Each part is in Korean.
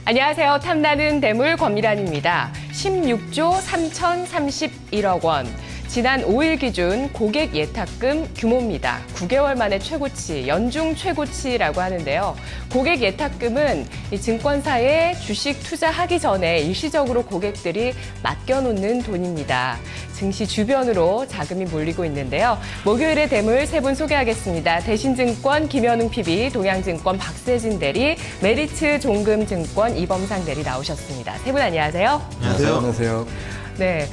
안녕하세요. 탐나는 대물 권미란입니다. 16조 3,031억 원. 지난 5일 기준 고객 예탁금 규모입니다. 9개월 만에 최고치, 연중 최고치라고 하는데요. 고객 예탁금은 이 증권사에 주식 투자하기 전에 일시적으로 고객들이 맡겨놓는 돈입니다. 증시 주변으로 자금이 몰리고 있는데요. 목요일의 대물 세 분 소개하겠습니다. 대신증권 김현웅 PB, 동양증권 박세진 대리, 메리츠 종금증권 이범상 대리 나오셨습니다. 세 분 안녕하세요. 안녕하세요. 안녕하세요. 네,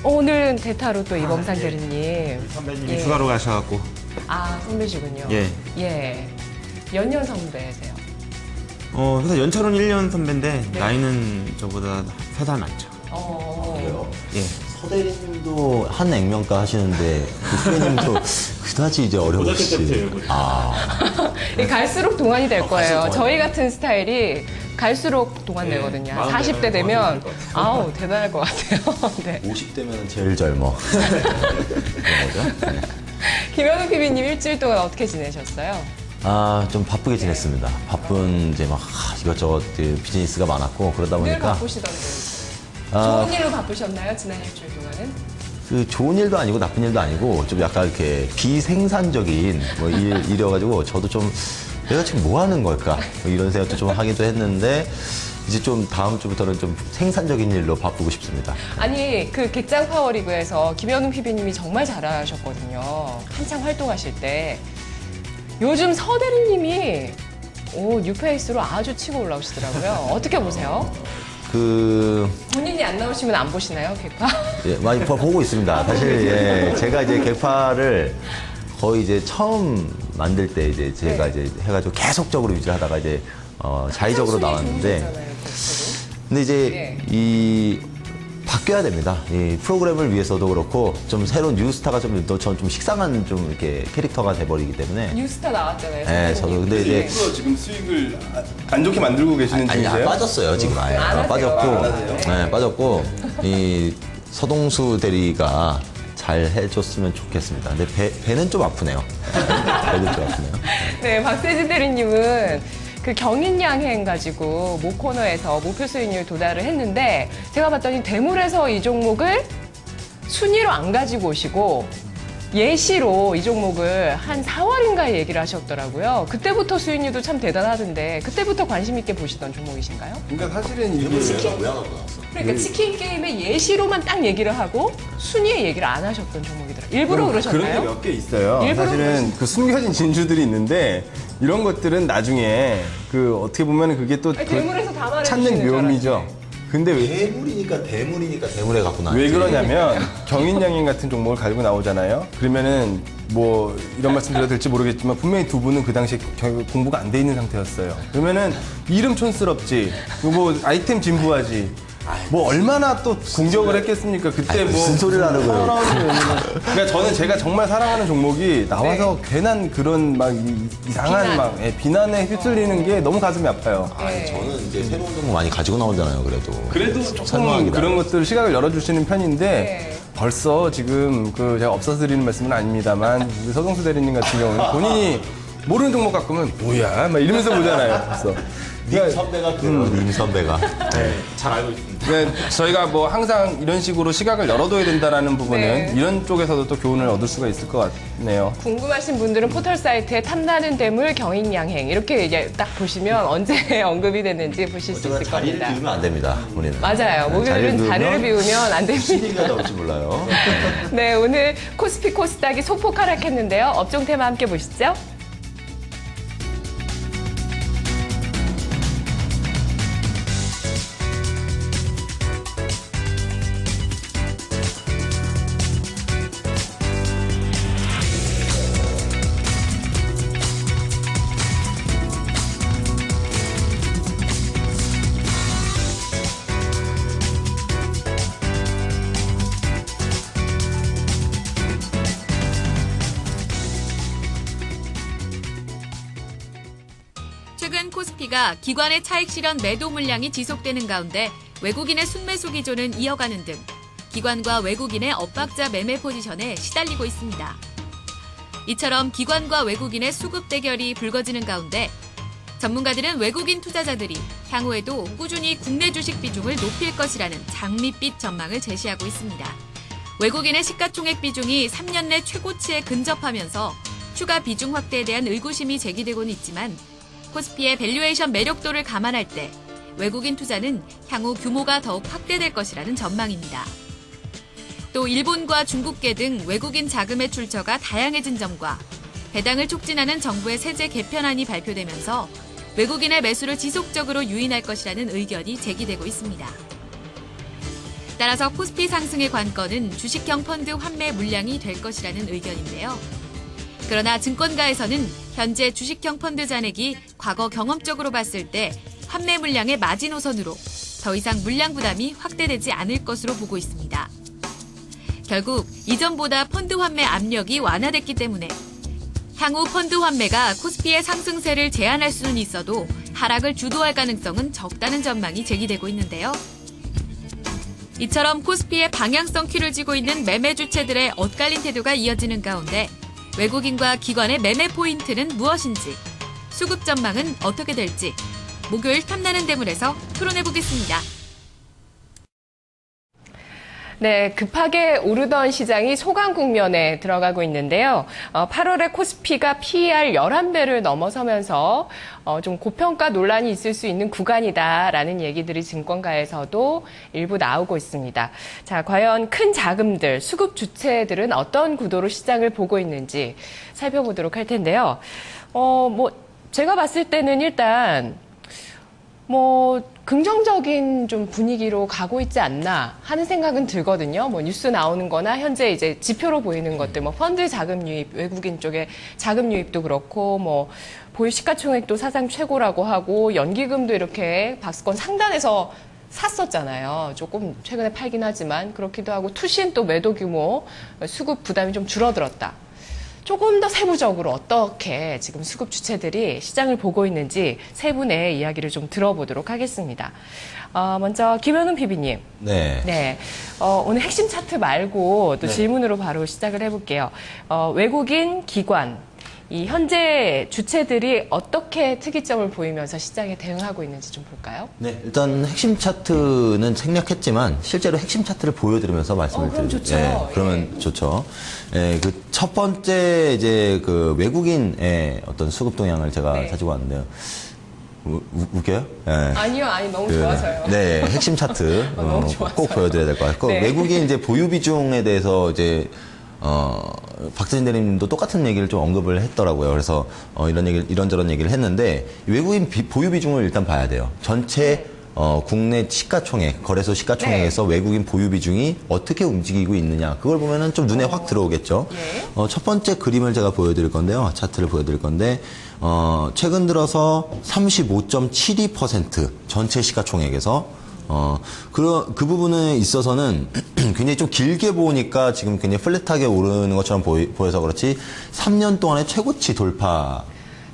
오늘은 대타로 또 이범상 대리님. 선배님이 휴가로 가셔갖고. 선배시군요. 예. 몇 년 선배세요? 회사 연차로는 1년 선배인데, 네. 나이는 저보다 3살 많죠. 그래요? 예. 서 대리님도 한 액면가 하시는데, 그 후배님도 그다지 이제 어려우시지. 갈수록 동안이 될 거예요. 갈수록 저희 같은 스타일이 갈수록 동안되거든요. 40대 되면, 대단할 것 같아요. 네. 50대면 제일 젊어. 그런 거죠? 네. 김현우 PB님 일주일 동안 어떻게 지내셨어요? 좀 바쁘게 지냈습니다. 바쁜 이제 막 이것저것 비즈니스가 많았고 그러다 늘 보니까 바쁘시던데. 좋은 일로 바쁘셨나요? 지난 일주일 동안은? 그 좋은 일도 아니고 나쁜 일도 아니고 좀 약간 이렇게 비생산적인 뭐 일이어가지고 저도 좀 내가 지금 뭐 하는 걸까 뭐 이런 생각도 좀 하기도 했는데 이제 좀 다음 주부터는 좀 생산적인 일로 바쁘고 싶습니다. 아니 그 객장 파워리그에서 김현웅 PB님이 정말 잘하셨거든요. 한창 활동하실 때. 요즘 서 대리님이 뉴페이스로 아주 치고 올라오시더라고요. 어떻게 보세요? 본인이 안 나오시면 안 보시나요, 객파? 예, 많이 보고 있습니다. 사실 제가 이제 객파를 거의 이제 처음 만들 때 이제 제가 이제 해가지고 계속적으로 유지하다가 이제 자의적으로 나왔는데, 근데 이제 이 바뀌어야 됩니다. 이 프로그램을 위해서도 그렇고 좀 새로운 뉴스타가 좀 식상한 좀 이렇게 캐릭터가 돼버리기 때문에. 뉴스타 나왔잖아요. 네, 저도 근데 이제 지금 수익을 안 좋게 만들고 계시는 중이세요? 빠졌어요 지금 아예. 빠졌고 이 서동수 대리가 잘 해줬으면 좋겠습니다. 근데 배는 좀 아프네요. 배는 좀 아프네요. 네, 박세진 대리님은 그 경인양행 가지고 모 코너에서 목표 수익률 도달을 했는데 제가 봤더니 대물에서 이 종목을 순위로 안 가지고 오시고 예시로 이 종목을 한 4월인가에 얘기를 하셨더라고요. 그때부터 수익률도 참 대단하던데 그때부터 관심 있게 보시던 종목이신가요? 그러니까 사실은 이게 그러니까 치킨 게임의 예시로만 딱 얘기를 하고 순위의 얘기를 안 하셨던 종목이더라고요. 일부러 그러셨나요? 그런 게 몇 개 있어요. 일부러 사실은 그 숨겨진 진주들이 있는데 이런 것들은 나중에 그 어떻게 보면 그게 또 대물에서 다 말해 찾는 묘미죠. 근데 대물이니까 대물에 갖고 나왔지. 왜 그러냐면 경인양행 같은 종목을 가지고 나오잖아요. 그러면은 뭐 이런 말씀 드려도 될지 모르겠지만 분명히 두 분은 그 당시에 공부가 안 돼 있는 상태였어요. 그러면은 이름 촌스럽지, 뭐 아이템 진부하지. 뭐 얼마나 또 공격을 했겠습니까? 그때 뭐 무슨 소리를 하는 거예요? 그러니까 제가 정말 사랑하는 종목이 나와서 괜한 그런 막 이상한 비난에 휩쓸리는 게 너무 가슴이 아파요. 저는 이제 새로운 종목 많이 가지고 나오잖아요. 그래도 조금 설명하기다. 그런 것들 시각을 열어주시는 편인데 벌써 지금 제가 없어서 드리는 말씀은 아닙니다만 우리 서동수 대리님 같은 경우는 본인이 모르는 종목 갖고 오면 뭐야 막 이러면서 보잖아요. 벌써. 님 선배가 님 선배가. 잘 알고 있습니다. 그러니까 저희가 뭐 항상 이런 식으로 시각을 열어둬야 된다는 부분은 이런 쪽에서도 또 교훈을 얻을 수가 있을 것 같네요. 궁금하신 분들은 포털 사이트에 탐나는 대물 경인양행 이렇게 이제 딱 보시면 언제 언급이 됐는지 보실 수 있을 자리를 겁니다. 비우면 안 됩니다. 우리는. 맞아요. 목요일은 자리를 비우면 안 무슨 얘기가 됩니다. 나올지 몰라요. 네, 오늘 코스피 코스닥이 소폭 하락했는데요. 업종 테마 함께 보시죠. 최근 코스피가 기관의 차익 실현 매도 물량이 지속되는 가운데 외국인의 순매수 기조는 이어가는 등 기관과 외국인의 엇박자 매매 포지션에 시달리고 있습니다. 이처럼 기관과 외국인의 수급 대결이 불거지는 가운데 전문가들은 외국인 투자자들이 향후에도 꾸준히 국내 주식 비중을 높일 것이라는 장밋빛 전망을 제시하고 있습니다. 외국인의 시가총액 비중이 3년 내 최고치에 근접하면서 추가 비중 확대에 대한 의구심이 제기되고는 있지만 코스피의 밸류에이션 매력도를 감안할 때 외국인 투자는 향후 규모가 더욱 확대될 것이라는 전망입니다. 또 일본과 중국계 등 외국인 자금의 출처가 다양해진 점과 배당을 촉진하는 정부의 세제 개편안이 발표되면서 외국인의 매수를 지속적으로 유인할 것이라는 의견이 제기되고 있습니다. 따라서 코스피 상승의 관건은 주식형 펀드 환매 물량이 될 것이라는 의견인데요. 그러나 증권가에서는 현재 주식형 펀드 잔액이 과거 경험적으로 봤을 때 환매 물량의 마지노선으로 더 이상 물량 부담이 확대되지 않을 것으로 보고 있습니다. 결국 이전보다 펀드 환매 압력이 완화됐기 때문에 향후 펀드 환매가 코스피의 상승세를 제한할 수는 있어도 하락을 주도할 가능성은 적다는 전망이 제기되고 있는데요. 이처럼 코스피의 방향성 큐를 쥐고 있는 매매 주체들의 엇갈린 태도가 이어지는 가운데 외국인과 기관의 매매 포인트는 무엇인지, 수급 전망은 어떻게 될지 목요일 탐나는 대물에서 토론해보겠습니다. 네, 급하게 오르던 시장이 소강 국면에 들어가고 있는데요. 8월에 코스피가 PER 11배를 넘어서면서 좀 고평가 논란이 있을 수 있는 구간이다라는 얘기들이 증권가에서도 일부 나오고 있습니다. 자, 과연 큰 자금들, 수급 주체들은 어떤 구도로 시장을 보고 있는지 살펴보도록 할 텐데요. 제가 봤을 때는 일단 긍정적인 좀 분위기로 가고 있지 않나 하는 생각은 들거든요. 뉴스 나오는 거나 현재 이제 지표로 보이는 것들, 펀드 자금 유입, 외국인 쪽에 자금 유입도 그렇고, 보유 시가총액도 사상 최고라고 하고, 연기금도 이렇게 박스권 상단에서 샀었잖아요. 조금 최근에 팔긴 하지만, 그렇기도 하고, 투신 또 매도 규모, 수급 부담이 좀 줄어들었다. 조금 더 세부적으로 어떻게 지금 수급 주체들이 시장을 보고 있는지 세 분의 이야기를 좀 들어보도록 하겠습니다. 먼저 김현웅 PB님. 네. 네. 오늘 핵심 차트 말고 또 질문으로 바로 시작을 해볼게요. 외국인 기관, 이 현재 주체들이 어떻게 특이점을 보이면서 시장에 대응하고 있는지 좀 볼까요? 네, 일단 핵심 차트는 생략했지만 실제로 핵심 차트를 보여드리면서 말씀을 그럼 드릴게요. 좋죠. 예, 그러면 좋죠. 예, 그 첫 번째 이제 그 외국인의 어떤 수급 동향을 제가 가지고 왔는데요. 웃겨요? 예. 아니요, 너무 좋아서요. 네, 핵심 차트 너무 좋아서요. 꼭 보여드려야 될 것 같고 네. 외국인 이제 보유 비중에 대해서 이제 박세진 대리님도 똑같은 얘기를 좀 언급을 했더라고요. 그래서 이런저런 얘기를 했는데 외국인 보유 비중을 일단 봐야 돼요. 전체 국내 시가총액, 거래소 시가총액에서 외국인 보유 비중이 어떻게 움직이고 있느냐. 그걸 보면은 좀 눈에 확 들어오겠죠. 첫 번째 그림을 제가 보여드릴 건데요. 차트를 보여드릴 건데, 최근 들어서 35.72% 전체 시가총액에서 그 부분에 있어서는 굉장히 좀 길게 보니까 지금 굉장히 플랫하게 오르는 것처럼 보여서 그렇지 3년 동안의 최고치 돌파인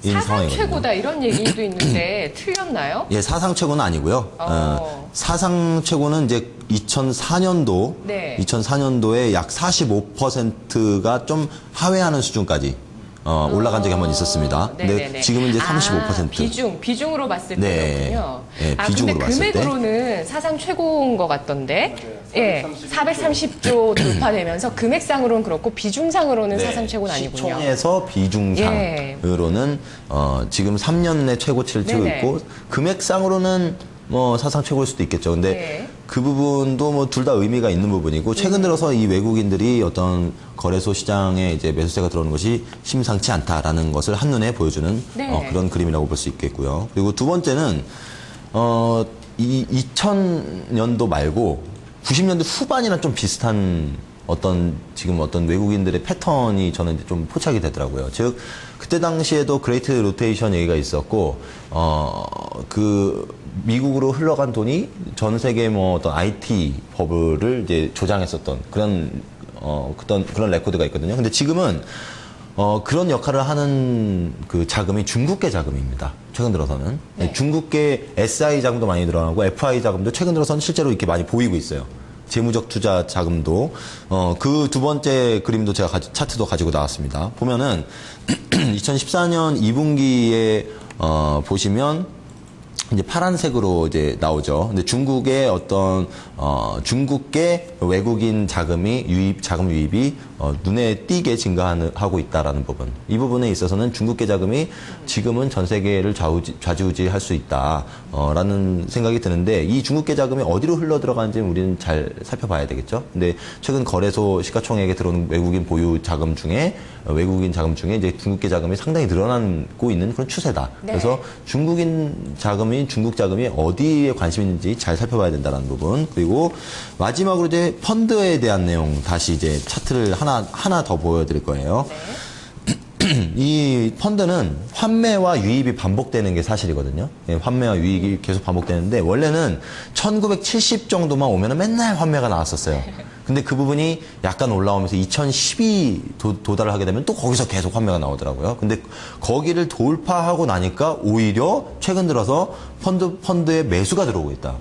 사상 상황이거든요. 최고다 이런 얘기도 있는데 틀렸나요? 예, 사상 최고는 아니고요. 사상 최고는 이제 2004년도, 네. 2004년도에 약 45%가 좀 하회하는 수준까지 올라간 적이 한번 있었습니다. 근데 네네네. 지금은 이제 35%. 비중으로 봤을 네. 때였군요. 네, 비중으로 근데 봤을 때. 금액으로는 사상 최고인 것 같던데. 예, 430조 돌파되면서 금액상으로는 그렇고 비중상으로는 사상 최고는 아니군요. 시총에서 비중상으로는 지금 3년 내 최고치를 치고 네네. 있고 금액상으로는 사상 최고일 수도 있겠죠. 근데 네. 그 부분도 둘 다 의미가 있는 부분이고 최근 들어서 이 외국인들이 어떤 거래소 시장에 이제 매수세가 들어오는 것이 심상치 않다라는 것을 한눈에 보여주는 네. 그런 그림이라고 볼 수 있겠고요. 그리고 두 번째는 이 2000년도 말고 90년대 후반이랑 좀 비슷한 지금 어떤 외국인들의 패턴이 저는 이제 좀 포착이 되더라고요. 즉, 그때 당시에도 그레이트 로테이션 얘기가 있었고, 미국으로 흘러간 돈이 전 세계 어떤 IT 버블을 이제 조장했었던 그런 레코드가 있거든요. 근데 지금은, 그런 역할을 하는 그 자금이 중국계 자금입니다. 최근 들어서는. 네. 중국계 SI 자금도 많이 들어가고 FI 자금도 최근 들어서는 실제로 이렇게 많이 보이고 있어요. 재무적 투자 자금도. 그 두 번째 그림도 제가 차트도 가지고 나왔습니다. 보면은 2014년 2분기에 보시면 이제 파란색으로 이제 나오죠. 근데 중국의 어떤 중국계 외국인 자금 유입이 눈에 띄게 증가하고 있다라는 부분. 이 부분에 있어서는 중국계 자금이 지금은 전 세계를 좌지우지할 수 있다라는 생각이 드는데, 이 중국계 자금이 어디로 흘러 들어가는지 우리는 잘 살펴봐야 되겠죠. 근데 최근 거래소 시가총액에 들어오는 외국인 자금 중에 이제 중국계 자금이 상당히 늘어나고 있는 그런 추세다. 네. 그래서 중국 자금이 어디에 관심이 있는지 잘 살펴봐야 된다는 부분. 그리고 마지막으로 이제 펀드에 대한 내용 다시 이제 차트를 하나 더 보여드릴 거예요. 이 펀드는 환매와 유입이 반복되는 게 사실이거든요. 예, 환매와 유입이 계속 반복되는데, 원래는 1970 정도만 오면은 맨날 환매가 나왔었어요. 근데 그 부분이 약간 올라오면서 2012 도달을 하게 되면 또 거기서 계속 환매가 나오더라고요. 근데 거기를 돌파하고 나니까 오히려 최근 들어서 펀드에 매수가 들어오고 있다.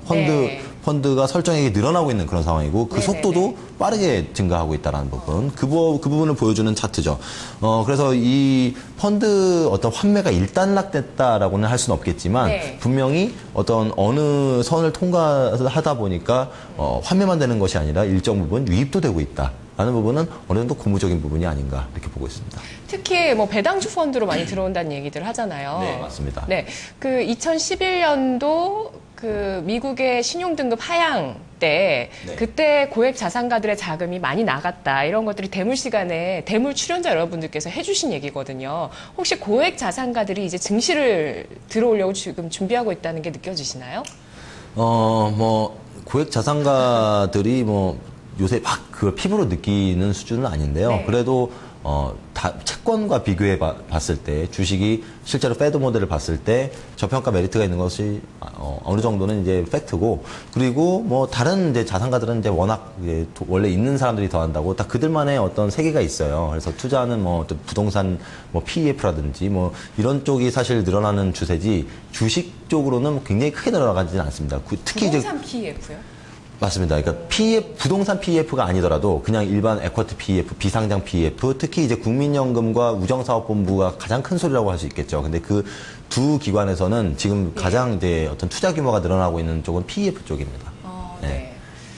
펀드가 설정액이 늘어나고 있는 그런 상황이고, 그 속도도 빠르게 증가하고 있다는 부분. 그 부분을 보여주는 차트죠. 그래서 이 펀드 어떤 환매가 일단락됐다라고는 할 수는 없겠지만, 네. 분명히 어느 선을 통과하다 보니까 환매만 되는 것이 아니라 일정 부분 유입도 되고 있다. 라는 부분은 어느 정도 고무적인 부분이 아닌가 이렇게 보고 있습니다. 특히 뭐 배당주 펀드로 많이 들어온다는 얘기들 하잖아요. 네, 맞습니다. 네, 그 2011년도 그 미국의 신용등급 하향 때 네. 그때 고액 자산가들의 자금이 많이 나갔다, 이런 것들이 대물 시간에 대물 출연자 여러분들께서 해주신 얘기거든요. 혹시 고액 자산가들이 이제 증시를 들어오려고 지금 준비하고 있다는 게 느껴지시나요? 고액 자산가들이 요새 막 그걸 피부로 느끼는 수준은 아닌데요. 네. 그래도 채권과 비교해 봤을 때, 주식이 실제로 패드 모델을 봤을 때 저평가 메리트가 있는 것이 어느 정도는 이제 팩트고, 그리고 다른 이제 자산가들은 이제 워낙 이제 원래 있는 사람들이 더 한다고 딱 그들만의 어떤 세계가 있어요. 그래서 투자는 어떤 부동산 PEF라든지 이런 쪽이 사실 늘어나는 추세지, 주식 쪽으로는 굉장히 크게 늘어나지는 않습니다. 특히 부동산 PEF요? 맞습니다. 그러니까 부동산 PEF가 아니더라도 그냥 일반 에쿼티 PEF, 비상장 PEF, 특히 이제 국민연금과 우정사업본부가 가장 큰 소리라고 할 수 있겠죠. 근데 그 두 기관에서는 지금 가장 이제 어떤 투자 규모가 늘어나고 있는 쪽은 PEF 쪽입니다. 네.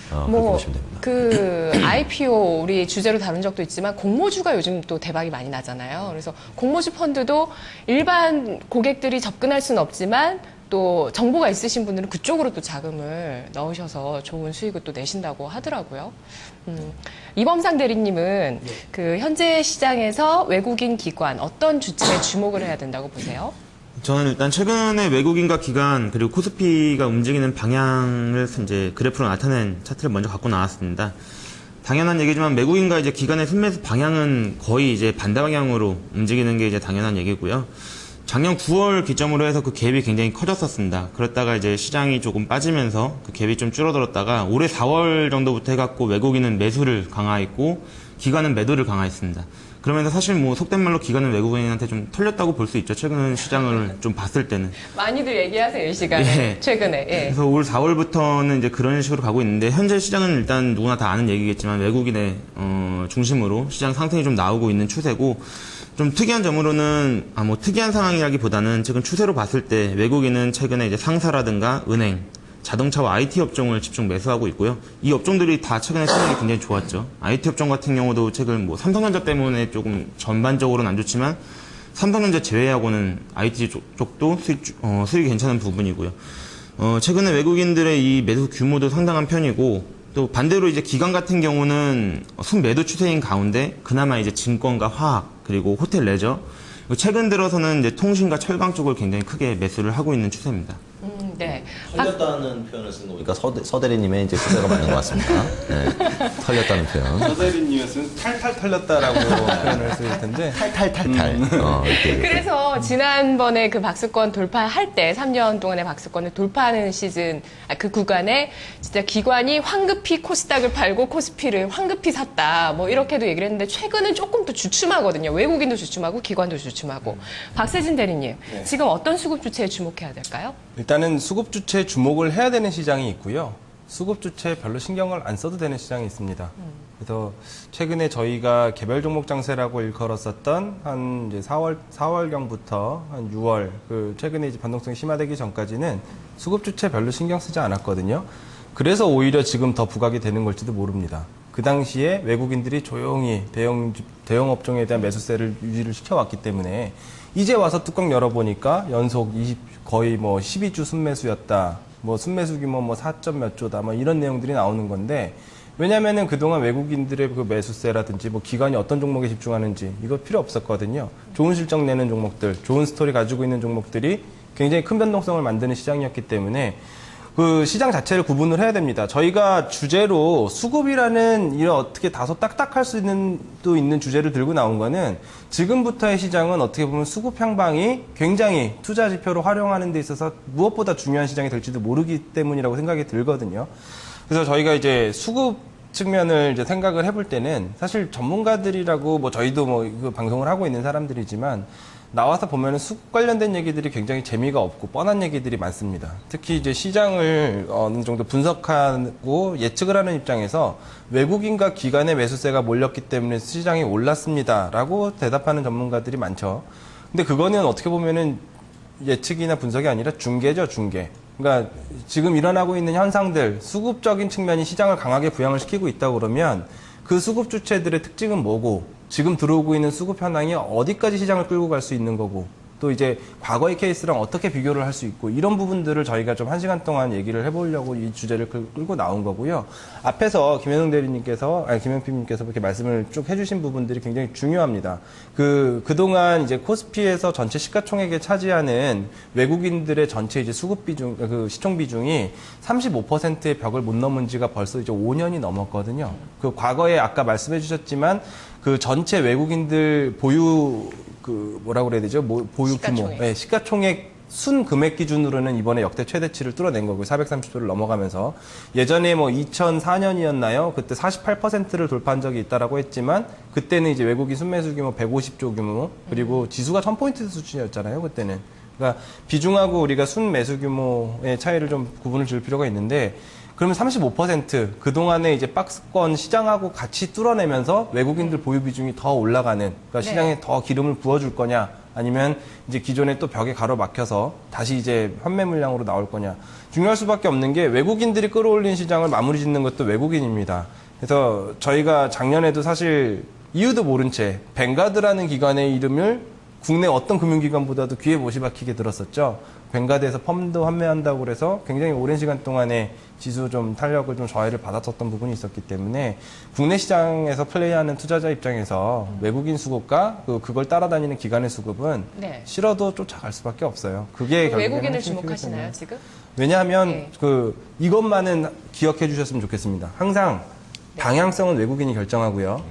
그렇게 보시면 됩니다. 그 IPO 우리 주제로 다룬 적도 있지만, 공모주가 요즘 또 대박이 많이 나잖아요. 그래서 공모주 펀드도 일반 고객들이 접근할 수는 없지만, 또 정보가 있으신 분들은 그쪽으로 또 자금을 넣으셔서 좋은 수익을 또 내신다고 하더라고요. 이범상 대리님은 그 현재 시장에서 외국인 기관 어떤 주체에 주목을 해야 된다고 보세요? 저는 일단 최근에 외국인과 기관 그리고 코스피가 움직이는 방향을 이제 그래프로 나타낸 차트를 먼저 갖고 나왔습니다. 당연한 얘기지만 외국인과 이제 기관의 순매수 방향은 거의 이제 반대 방향으로 움직이는 게 이제 당연한 얘기고요. 작년 9월 기점으로 해서 그 갭이 굉장히 커졌었습니다. 그랬다가 이제 시장이 조금 빠지면서 그 갭이 좀 줄어들었다가 올해 4월 정도부터 해갖고 외국인은 매수를 강화했고 기관은 매도를 강화했습니다. 그러면서 사실 속된 말로 기관은 외국인한테 좀 털렸다고 볼 수 있죠. 최근 시장을 좀 봤을 때는. 많이들 얘기하세요, 이 시간에. 예. 최근에. 예. 그래서 올 4월부터는 이제 그런 식으로 가고 있는데, 현재 시장은 일단 누구나 다 아는 얘기겠지만 외국인의 중심으로 시장 상승이 좀 나오고 있는 추세고, 좀 특이한 점으로는 특이한 상황이라기보다는 최근 추세로 봤을 때 외국인은 최근에 이제 상사라든가 은행, 자동차와 IT 업종을 집중 매수하고 있고요. 이 업종들이 다 최근에 시장이 굉장히 좋았죠. IT 업종 같은 경우도 최근 삼성전자 때문에 조금 전반적으로는 안 좋지만, 삼성전자 제외하고는 IT 쪽도 수익이 괜찮은 부분이고요. 최근에 외국인들의 이 매수 규모도 상당한 편이고, 또 반대로 이제 기관 같은 경우는 순매도 추세인 가운데 그나마 이제 증권과 화학, 그리고 호텔 레저, 최근 들어서는 이제 통신과 철강 쪽을 굉장히 크게 매수를 하고 있는 추세입니다. 네. 털렸다는 표현을 쓴 거 보니까 서 대리님의 이제 표현가 맞는 것 같습니다. 네. 털렸다는 표현. 서대리님이었으면 탈탈 털렸다라고 표현을 했을 텐데. 탈탈탈탈. 이렇게. 그래서 지난번에 그 박스권 돌파할 때, 3년 동안의 박스권을 돌파하는 시즌, 그 구간에 진짜 기관이 황급히 코스닥을 팔고 코스피를 황급히 샀다, 이렇게도 얘기를 했는데, 최근은 조금 더 주춤하거든요. 외국인도 주춤하고 기관도 주춤하고. 박세진 대리님, 네. 지금 어떤 수급 주체에 주목해야 될까요? 일단은 수급 주체에 주목을 해야 되는 시장이 있고요. 수급 주체에 별로 신경을 안 써도 되는 시장이 있습니다. 그래서 최근에 저희가 개별 종목 장세라고 일컬었었던 한 이제 4월경부터 한 6월 최근에 이제 변동성이 심화되기 전까지는 수급 주체 별로 신경 쓰지 않았거든요. 그래서 오히려 지금 더 부각이 되는 걸지도 모릅니다. 그 당시에 외국인들이 조용히 대형 업종에 대한 매수세를 유지를 시켜왔기 때문에 이제 와서 뚜껑 열어보니까 연속 거의 뭐 12주 순매수였다. 뭐 순매수 규모 뭐 4점 몇 조다. 뭐 이런 내용들이 나오는 건데 왜냐면은 그동안 외국인들의 그 매수세라든지 뭐 기관이 어떤 종목에 집중하는지 이거 필요 없었거든요. 좋은 실적 내는 종목들, 좋은 스토리 가지고 있는 종목들이 굉장히 큰 변동성을 만드는 시장이었기 때문에 그 시장 자체를 구분을 해야 됩니다. 저희가 주제로 수급이라는 이런 어떻게 다소 딱딱할 수 있는 주제를 들고 나온 거는 지금부터의 시장은 어떻게 보면 수급 향방이 굉장히 투자 지표로 활용하는 데 있어서 무엇보다 중요한 시장이 될지도 모르기 때문이라고 생각이 들거든요. 그래서 저희가 이제 수급 측면을 이제 생각을 해볼 때는 사실 전문가들이라고 뭐 저희도 뭐 그 방송을 하고 있는 사람들이지만 나와서 보면은 수급 관련된 얘기들이 굉장히 재미가 없고 뻔한 얘기들이 많습니다. 특히 이제 시장을 어느 정도 분석하고 예측을 하는 입장에서 외국인과 기관의 매수세가 몰렸기 때문에 시장이 올랐습니다라고 대답하는 전문가들이 많죠. 근데 그거는 어떻게 보면은 예측이나 분석이 아니라 중개죠, 중개. 그러니까 지금 일어나고 있는 현상들, 수급적인 측면이 시장을 강하게 부양을 시키고 있다고 그러면 그 수급 주체들의 특징은 뭐고 지금 들어오고 있는 수급 현황이 어디까지 시장을 끌고 갈 수 있는 거고 또 이제 과거의 케이스랑 어떻게 비교를 할 수 있고 이런 부분들을 저희가 좀 1시간 동안 얘기를 해보려고 이 주제를 끌고 나온 거고요. 앞에서 김현웅 대리님께서, 김현필님께서 이렇게 말씀을 쭉 해주신 부분들이 굉장히 중요합니다. 그동안 이제 코스피에서 전체 시가총액에 차지하는 외국인들의 전체 이제 수급 비중, 그 시총 비중이 35%의 벽을 못 넘은 지가 벌써 이제 5년이 넘었거든요. 그 과거에 아까 말씀해 주셨지만 그 전체 외국인들 보유 뭐라고 그래야 되죠? 보유 시가총액. 규모. 네, 시가총액 순 금액 기준으로는 이번에 역대 최대치를 뚫어낸 거고요. 430조를 넘어가면서. 예전에 뭐 2004년이었나요? 그때 48%를 돌파한 적이 있다라고 했지만 그때는 이제 외국인 순매수 규모 150조 규모 그리고 지수가 1000포인트 수준이었잖아요. 그때는. 그러니까 비중하고 우리가 순매수 규모의 차이를 좀 구분을 지을 필요가 있는데 그러면 35% 그동안에 이제 박스권 시장하고 같이 뚫어내면서 외국인들 보유 비중이 더 올라가는 그러니까 시장에 더 기름을 부어줄 거냐 아니면 이제 기존에 또 벽에 가로막혀서 다시 이제 환매 물량으로 나올 거냐 중요할 수밖에 없는 게 외국인들이 끌어올린 시장을 마무리 짓는 것도 외국인입니다. 그래서 저희가 작년에도 사실 이유도 모른 채 뱅가드라는 기관의 이름을 국내 어떤 금융기관보다도 귀에 못이 박히게 들었었죠. 뱅가드에서 펀드 환매한다고 그래서 굉장히 오랜 시간 동안에 지수 좀 탄력을 좀 저해를 받았었던 부분이 있었기 때문에 국내 시장에서 플레이하는 투자자 입장에서 외국인 수급과 그걸 따라다니는 기관의 수급은 네. 싫어도 쫓아갈 수밖에 없어요. 그게 외국인을 핵심 주목하시나요, 키거든요. 지금? 왜냐하면 네. 이것만은 기억해 주셨으면 좋겠습니다. 항상 방향성은 외국인이 결정하고요.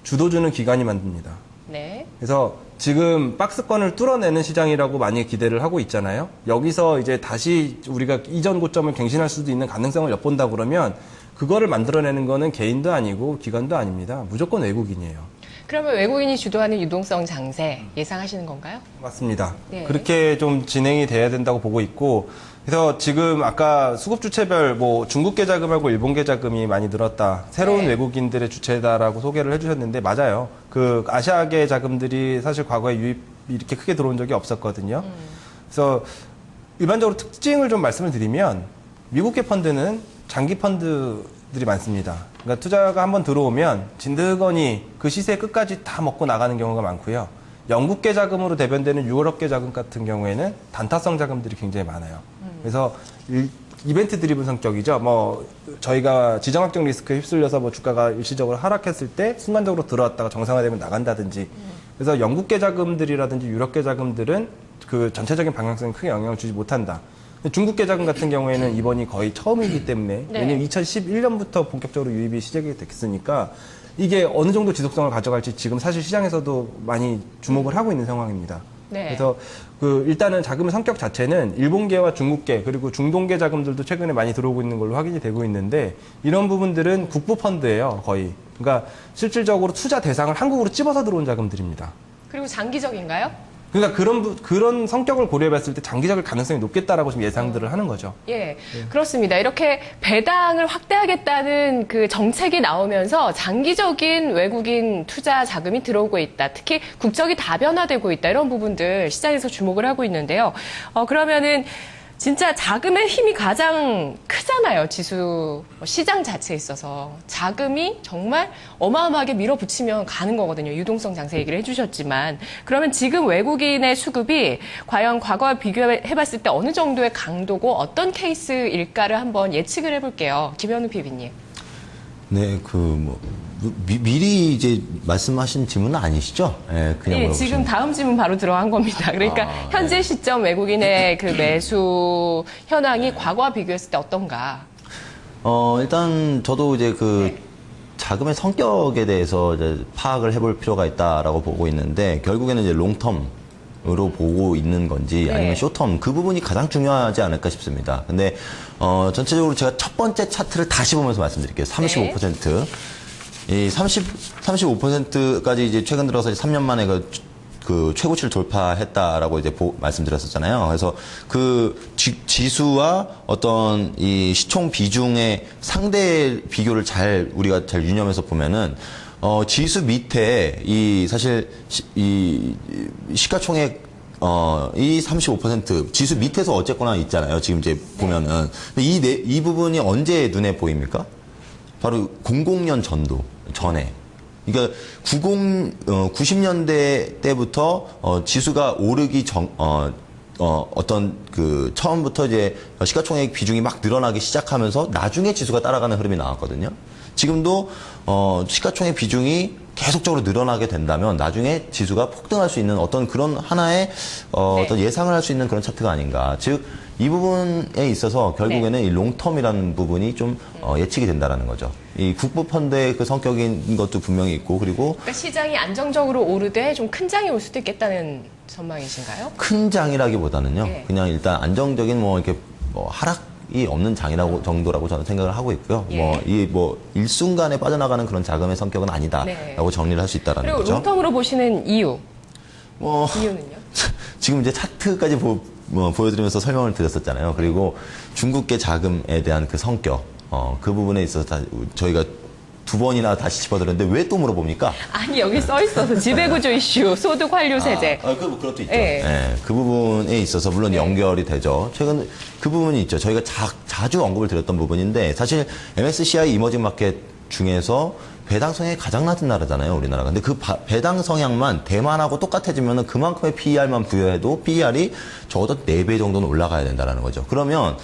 주도주는 기관이 만듭니다. 네. 그래서 지금 박스권을 뚫어내는 시장이라고 많이 기대를 하고 있잖아요. 여기서 이제 다시 우리가 이전 고점을 갱신할 수도 있는 가능성을 엿본다 그러면 그거를 만들어내는 거는 개인도 아니고 기관도 아닙니다. 무조건 외국인이에요. 그러면 외국인이 주도하는 유동성 장세 예상하시는 건가요? 맞습니다. 네. 그렇게 좀 진행이 돼야 된다고 보고 있고 그래서 지금 아까 수급 주체별 뭐 중국계 자금하고 일본계 자금이 많이 늘었다. 새로운 네. 외국인들의 주체다라고 소개를 해주셨는데 맞아요. 그 아시아계 자금들이 사실 과거에 유입 이렇게 크게 들어온 적이 없었거든요. 그래서 일반적으로 특징을 좀 말씀을 드리면 미국계 펀드는 장기 펀드들이 많습니다. 그러니까 투자가 한번 들어오면 진드거니 그 시세 끝까지 다 먹고 나가는 경우가 많고요. 영국계 자금으로 대변되는 유럽계 자금 같은 경우에는 단타성 자금들이 굉장히 많아요. 그래서 이벤트 드리븐 성격이죠. 뭐 저희가 지정학적 리스크에 휩쓸려서 뭐 주가가 일시적으로 하락했을 때 순간적으로 들어왔다가 정상화되면 나간다든지. 그래서 영국계 자금들이라든지 유럽계 자금들은 그 전체적인 방향성에 크게 영향을 주지 못한다. 중국계 자금 같은 경우에는 이번이 거의 처음이기 때문에 네. 왜냐면 2011년부터 본격적으로 유입이 시작이 됐으니까 이게 어느 정도 지속성을 가져갈지 지금 사실 시장에서도 많이 주목을 하고 있는 상황입니다. 네. 그래서 일단은 자금의 성격 자체는 일본계와 중국계 그리고 중동계 자금들도 최근에 많이 들어오고 있는 걸로 확인이 되고 있는데 이런 부분들은 국부 펀드예요, 거의. 그러니까 실질적으로 투자 대상을 한국으로 찝어서 들어온 자금들입니다. 그리고 장기적인가요? 그러니까 그런 성격을 고려해봤을 때 장기적일 가능성이 높겠다라고 지금 예상들을 하는 거죠. 예, 그렇습니다. 이렇게 배당을 확대하겠다는 그 정책이 나오면서 장기적인 외국인 투자 자금이 들어오고 있다. 특히 국적이 다변화되고 있다. 이런 부분들 시장에서 주목을 하고 있는데요. 그러면은 진짜 자금의 힘이 가장 크잖아요. 지수 시장 자체에 있어서. 자금이 정말 어마어마하게 밀어붙이면 가는 거거든요. 유동성 장세 얘기를 해주셨지만. 그러면 지금 외국인의 수급이 과연 과거와 비교해봤을 때 어느 정도의 강도고 어떤 케이스일까를 한번 예측을 해볼게요. 김현우 PB님. 네, 미리 이제 말씀하신 질문은 아니시죠? 네, 그냥 예, 지금 다음 질문 바로 들어간 겁니다. 그러니까 현재 시점 외국인의 그 매수 현황이 과거와 비교했을 때 어떤가? 일단 저도 이제 자금의 성격에 대해서 이제 파악을 해볼 필요가 있다라고 보고 있는데 결국에는 이제 롱텀으로 보고 있는 건지 아니면 쇼텀 그 부분이 가장 중요하지 않을까 싶습니다. 근데 전체적으로 제가 첫 번째 차트를 다시 보면서 말씀드릴게요. 35%. 이 35%까지 이제 최근 들어서 3년 만에 그 최고치를 돌파했다라고 이제 말씀드렸었잖아요. 그래서 지수와 어떤 이 시총 비중의 상대 비교를 우리가 잘 유념해서 보면은 지수 밑에 사실 이 시가총액 이 35% 지수 밑에서 어쨌거나 있잖아요. 지금 이제 보면은 이 부분이 언제 눈에 보입니까? 바로 00년 전에. 그러니까 90년대 때부터 지수가 오르기 어떤 처음부터 이제 시가총액 비중이 막 늘어나기 시작하면서 나중에 지수가 따라가는 흐름이 나왔거든요. 지금도 시가총액 비중이 계속적으로 늘어나게 된다면 나중에 지수가 폭등할 수 있는 어떤 그런 하나의 어떤 예상을 할 수 있는 그런 차트가 아닌가. 즉 이 부분에 있어서 결국에는 이 롱텀이라는 부분이 좀 예측이 된다라는 거죠. 이 국부 펀드의 그 성격인 것도 분명히 있고 그리고 그러니까 시장이 안정적으로 오르되 좀 큰 장이 올 수도 있겠다는 전망이신가요? 큰 장이라기보다는요. 그냥 일단 안정적인 이렇게 하락이 없는 장이라고 정도라고 저는 생각을 하고 있고요. 일순간에 빠져나가는 그런 자금의 성격은 아니다라고 정리를 할 수 있다라는 그리고 거죠. 롱텀으로 보시는 이유는요? 지금 이제 차트까지 보여드리면서 설명을 드렸었잖아요. 그리고 중국계 자금에 대한 그 성격, 그 부분에 있어서 저희가 2번이나 다시 짚어드렸는데 왜 또 물어봅니까? 아니, 여기 써 있어서 지배구조 이슈, 소득 환류 세제. 그것도 있죠. 그 부분에 있어서 물론 연결이 되죠. 최근 그 부분이 있죠. 저희가 자주 언급을 드렸던 부분인데 사실 MSCI 이머징 마켓 중에서 배당 성향이 가장 낮은 나라잖아요, 우리나라가. 근데 그 배당 성향만 대만하고 똑같아지면 그만큼의 PER만 부여해도 PER이 적어도 4배 정도는 올라가야 된다는 거죠. 그러면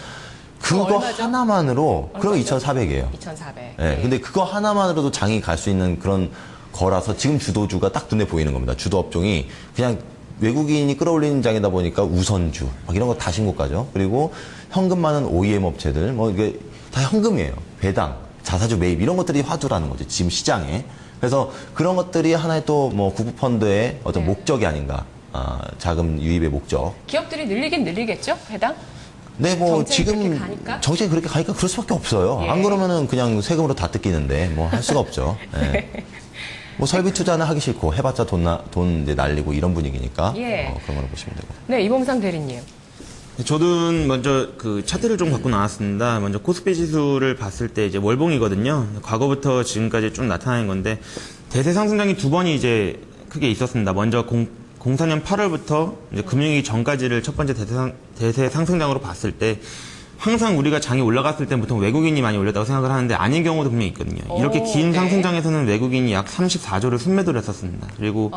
그거 하나만으로, 그럼 2,400이에요. 2,400. 네. 근데 그거 하나만으로도 장이 갈 수 있는 그런 거라서 지금 주도주가 딱 눈에 보이는 겁니다. 주도 업종이 그냥 외국인이 끌어올리는 장이다 보니까 우선주, 이런 거 다 신고가죠. 그리고 현금 많은 OEM 업체들, 이게 다 현금이에요. 배당. 자사주 매입 이런 것들이 화두라는 거죠. 지금 시장에. 그래서 그런 것들이 하나의 또 국부펀드의 어떤 목적이 아닌가. 자금 유입의 목적. 기업들이 늘리긴 늘리겠죠? 배당? 네, 지금 정책이 그렇게 가니까 그럴 수밖에 없어요. 안 그러면은 그냥 세금으로 다 뜯기는데 할 수가 없죠. 네. 설비 투자는 하기 싫고 해봤자 돈 이제 날리고 이런 분위기니까 그런 걸 보시면 되고. 네, 이범상 대리님. 저도 먼저 그 차트를 좀 갖고 나왔습니다. 먼저 코스피 지수를 봤을 때 이제 월봉이거든요. 과거부터 지금까지 쭉 나타나는 건데 대세 상승장이 2번이 이제 크게 있었습니다. 먼저 04년 8월부터 이제 금융위기 전까지를 첫 번째 대세 상승장으로 봤을 때 항상 우리가 장이 올라갔을 때 보통 외국인이 많이 올렸다고 생각을 하는데 아닌 경우도 분명히 있거든요. 이렇게 긴 상승장에서는 외국인이 약 34조를 순매도를 했었습니다. 그리고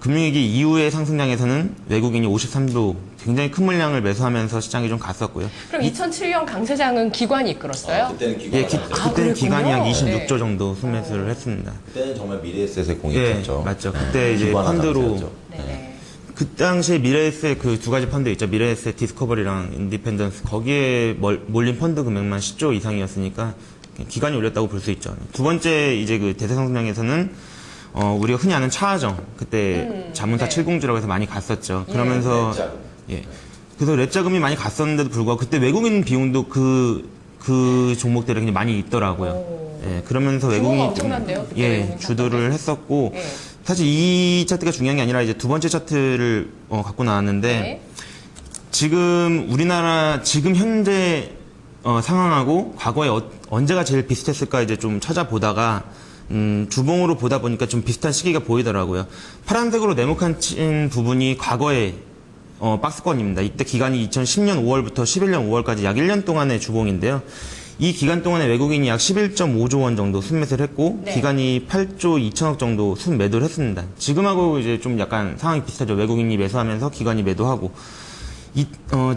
금융위기 이후의 상승장에서는 외국인이 53조 굉장히 큰 물량을 매수하면서 시장이 좀 갔었고요. 그럼 2007년 강세장은 기관이 이끌었어요? 그때는 기관이 그때는 기관이 약 26조 정도 순매수를 했습니다. 그때는 정말 미래에셋의 공이었죠. 맞죠. 그때 이제 펀드로 그 당시에 미래에셋 그 2가지 펀드 있죠. 미래에셋 디스커버리랑 인디펜던스. 거기에 몰린 펀드 금액만 10조 이상이었으니까 기관이 올렸다고 볼 수 있죠. 2번째 이제 그 대세 상승장에서는 우리가 흔히 아는 차하정. 그때 자문사 70주라고 해서 많이 갔었죠. 그러면서 그래서 랩자금이 많이 갔었는데도 불구하고 그때 외국인 비용도 그 종목들에 굉장히 많이 있더라고요. 그러면서 외국인이 좀 주도를 했었고 사실 이 차트가 중요한 게 아니라 이제 두 번째 차트를 갖고 나왔는데 네. 지금 우리나라 지금 현재 상황하고 과거에 언제가 제일 비슷했을까 이제 좀 찾아보다가 주봉으로 보다 보니까 좀 비슷한 시기가 보이더라고요. 파란색으로 네모칸 친 부분이 과거의 박스권입니다. 이때 기간이 2010년 5월부터 11년 5월까지 약 1년 동안의 주봉인데요. 이 기간 동안에 외국인이 약 11.5조 원 정도 순매수를 했고 네. 기간이 8조 2천억 정도 순매도를 했습니다. 지금하고 이제 좀 약간 상황이 비슷하죠. 외국인이 매수하면서 기관이 매도하고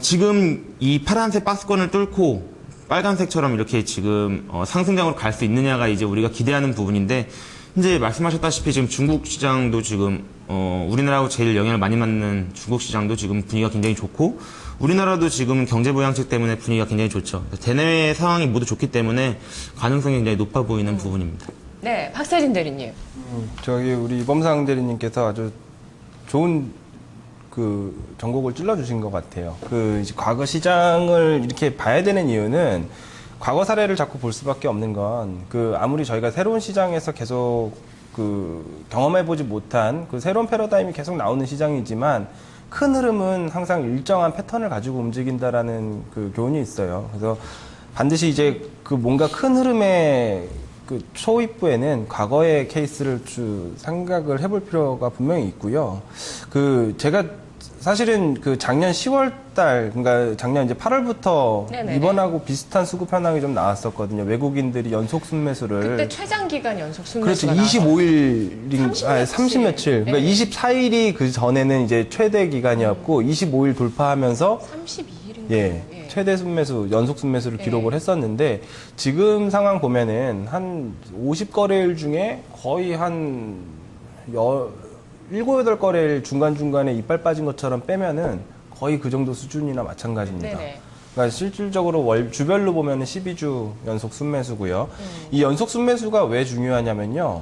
지금 이 파란색 박스권을 뚫고 빨간색처럼 이렇게 지금 상승장으로 갈 수 있느냐가 이제 우리가 기대하는 부분인데 현재 말씀하셨다시피 지금 중국 시장도 지금 우리나라하고 제일 영향을 많이 받는 중국 시장도 지금 분위기가 굉장히 좋고 우리나라도 지금 경제 부양책 때문에 분위기가 굉장히 좋죠. 대내외 상황이 모두 좋기 때문에 가능성이 굉장히 높아 보이는 부분입니다. 네, 박세진 대리님. 저기 우리 이범상 대리님께서 아주 좋은 그 전곡을 찔러주신 것 같아요. 그 이제 과거 시장을 이렇게 봐야 되는 이유는 과거 사례를 자꾸 볼 수밖에 없는 건 그 아무리 저희가 새로운 시장에서 계속 그 경험해보지 못한 그 새로운 패러다임이 계속 나오는 시장이지만 큰 흐름은 항상 일정한 패턴을 가지고 움직인다라는 그 교훈이 있어요. 그래서 반드시 이제 그 뭔가 큰 흐름의 그 초입부에는 과거의 케이스를 생각을 해볼 필요가 분명히 있고요. 그 제가 사실은 그 작년 10월 달, 그러니까 작년 이제 8월부터 네네네. 이번하고 비슷한 수급 현황이 좀 나왔었거든요. 외국인들이 연속 순매수를. 그때 최장 기간 연속 그렇죠. 순매수가 나왔었죠. 25일, 30 며칠. 그러니까 네. 24일이 그 전에는 이제 최대 기간이었고, 25일 돌파하면서 32일인가요? 예, 최대 순매수, 연속 순매수를 기록을 했었는데, 지금 상황 보면은 한 50거래일 중에 거의 한 7, 8거래일 중간중간에 이빨 빠진 것처럼 빼면은 거의 그 정도 수준이나 마찬가지입니다. 네네. 그러니까 실질적으로 주별로 보면은 12주 연속 순매수고요. 이 연속 순매수가 왜 중요하냐면요.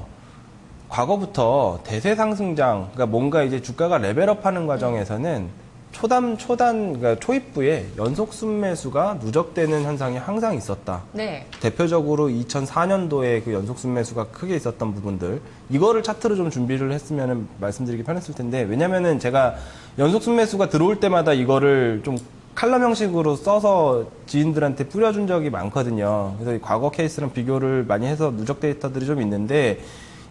과거부터 대세 상승장, 그러니까 뭔가 이제 주가가 레벨업하는 과정에서는 그러니까 초입부에 연속 순매수가 누적되는 현상이 항상 있었다. 네. 대표적으로 2004년도에 그 연속 순매수가 크게 있었던 부분들, 이거를 차트로 좀 준비를 했으면 말씀드리기 편했을 텐데, 왜냐면은 제가 연속 순매수가 들어올 때마다 이거를 좀 칼럼 형식으로 써서 지인들한테 뿌려준 적이 많거든요. 그래서 이 과거 케이스랑 비교를 많이 해서 누적 데이터들이 좀 있는데,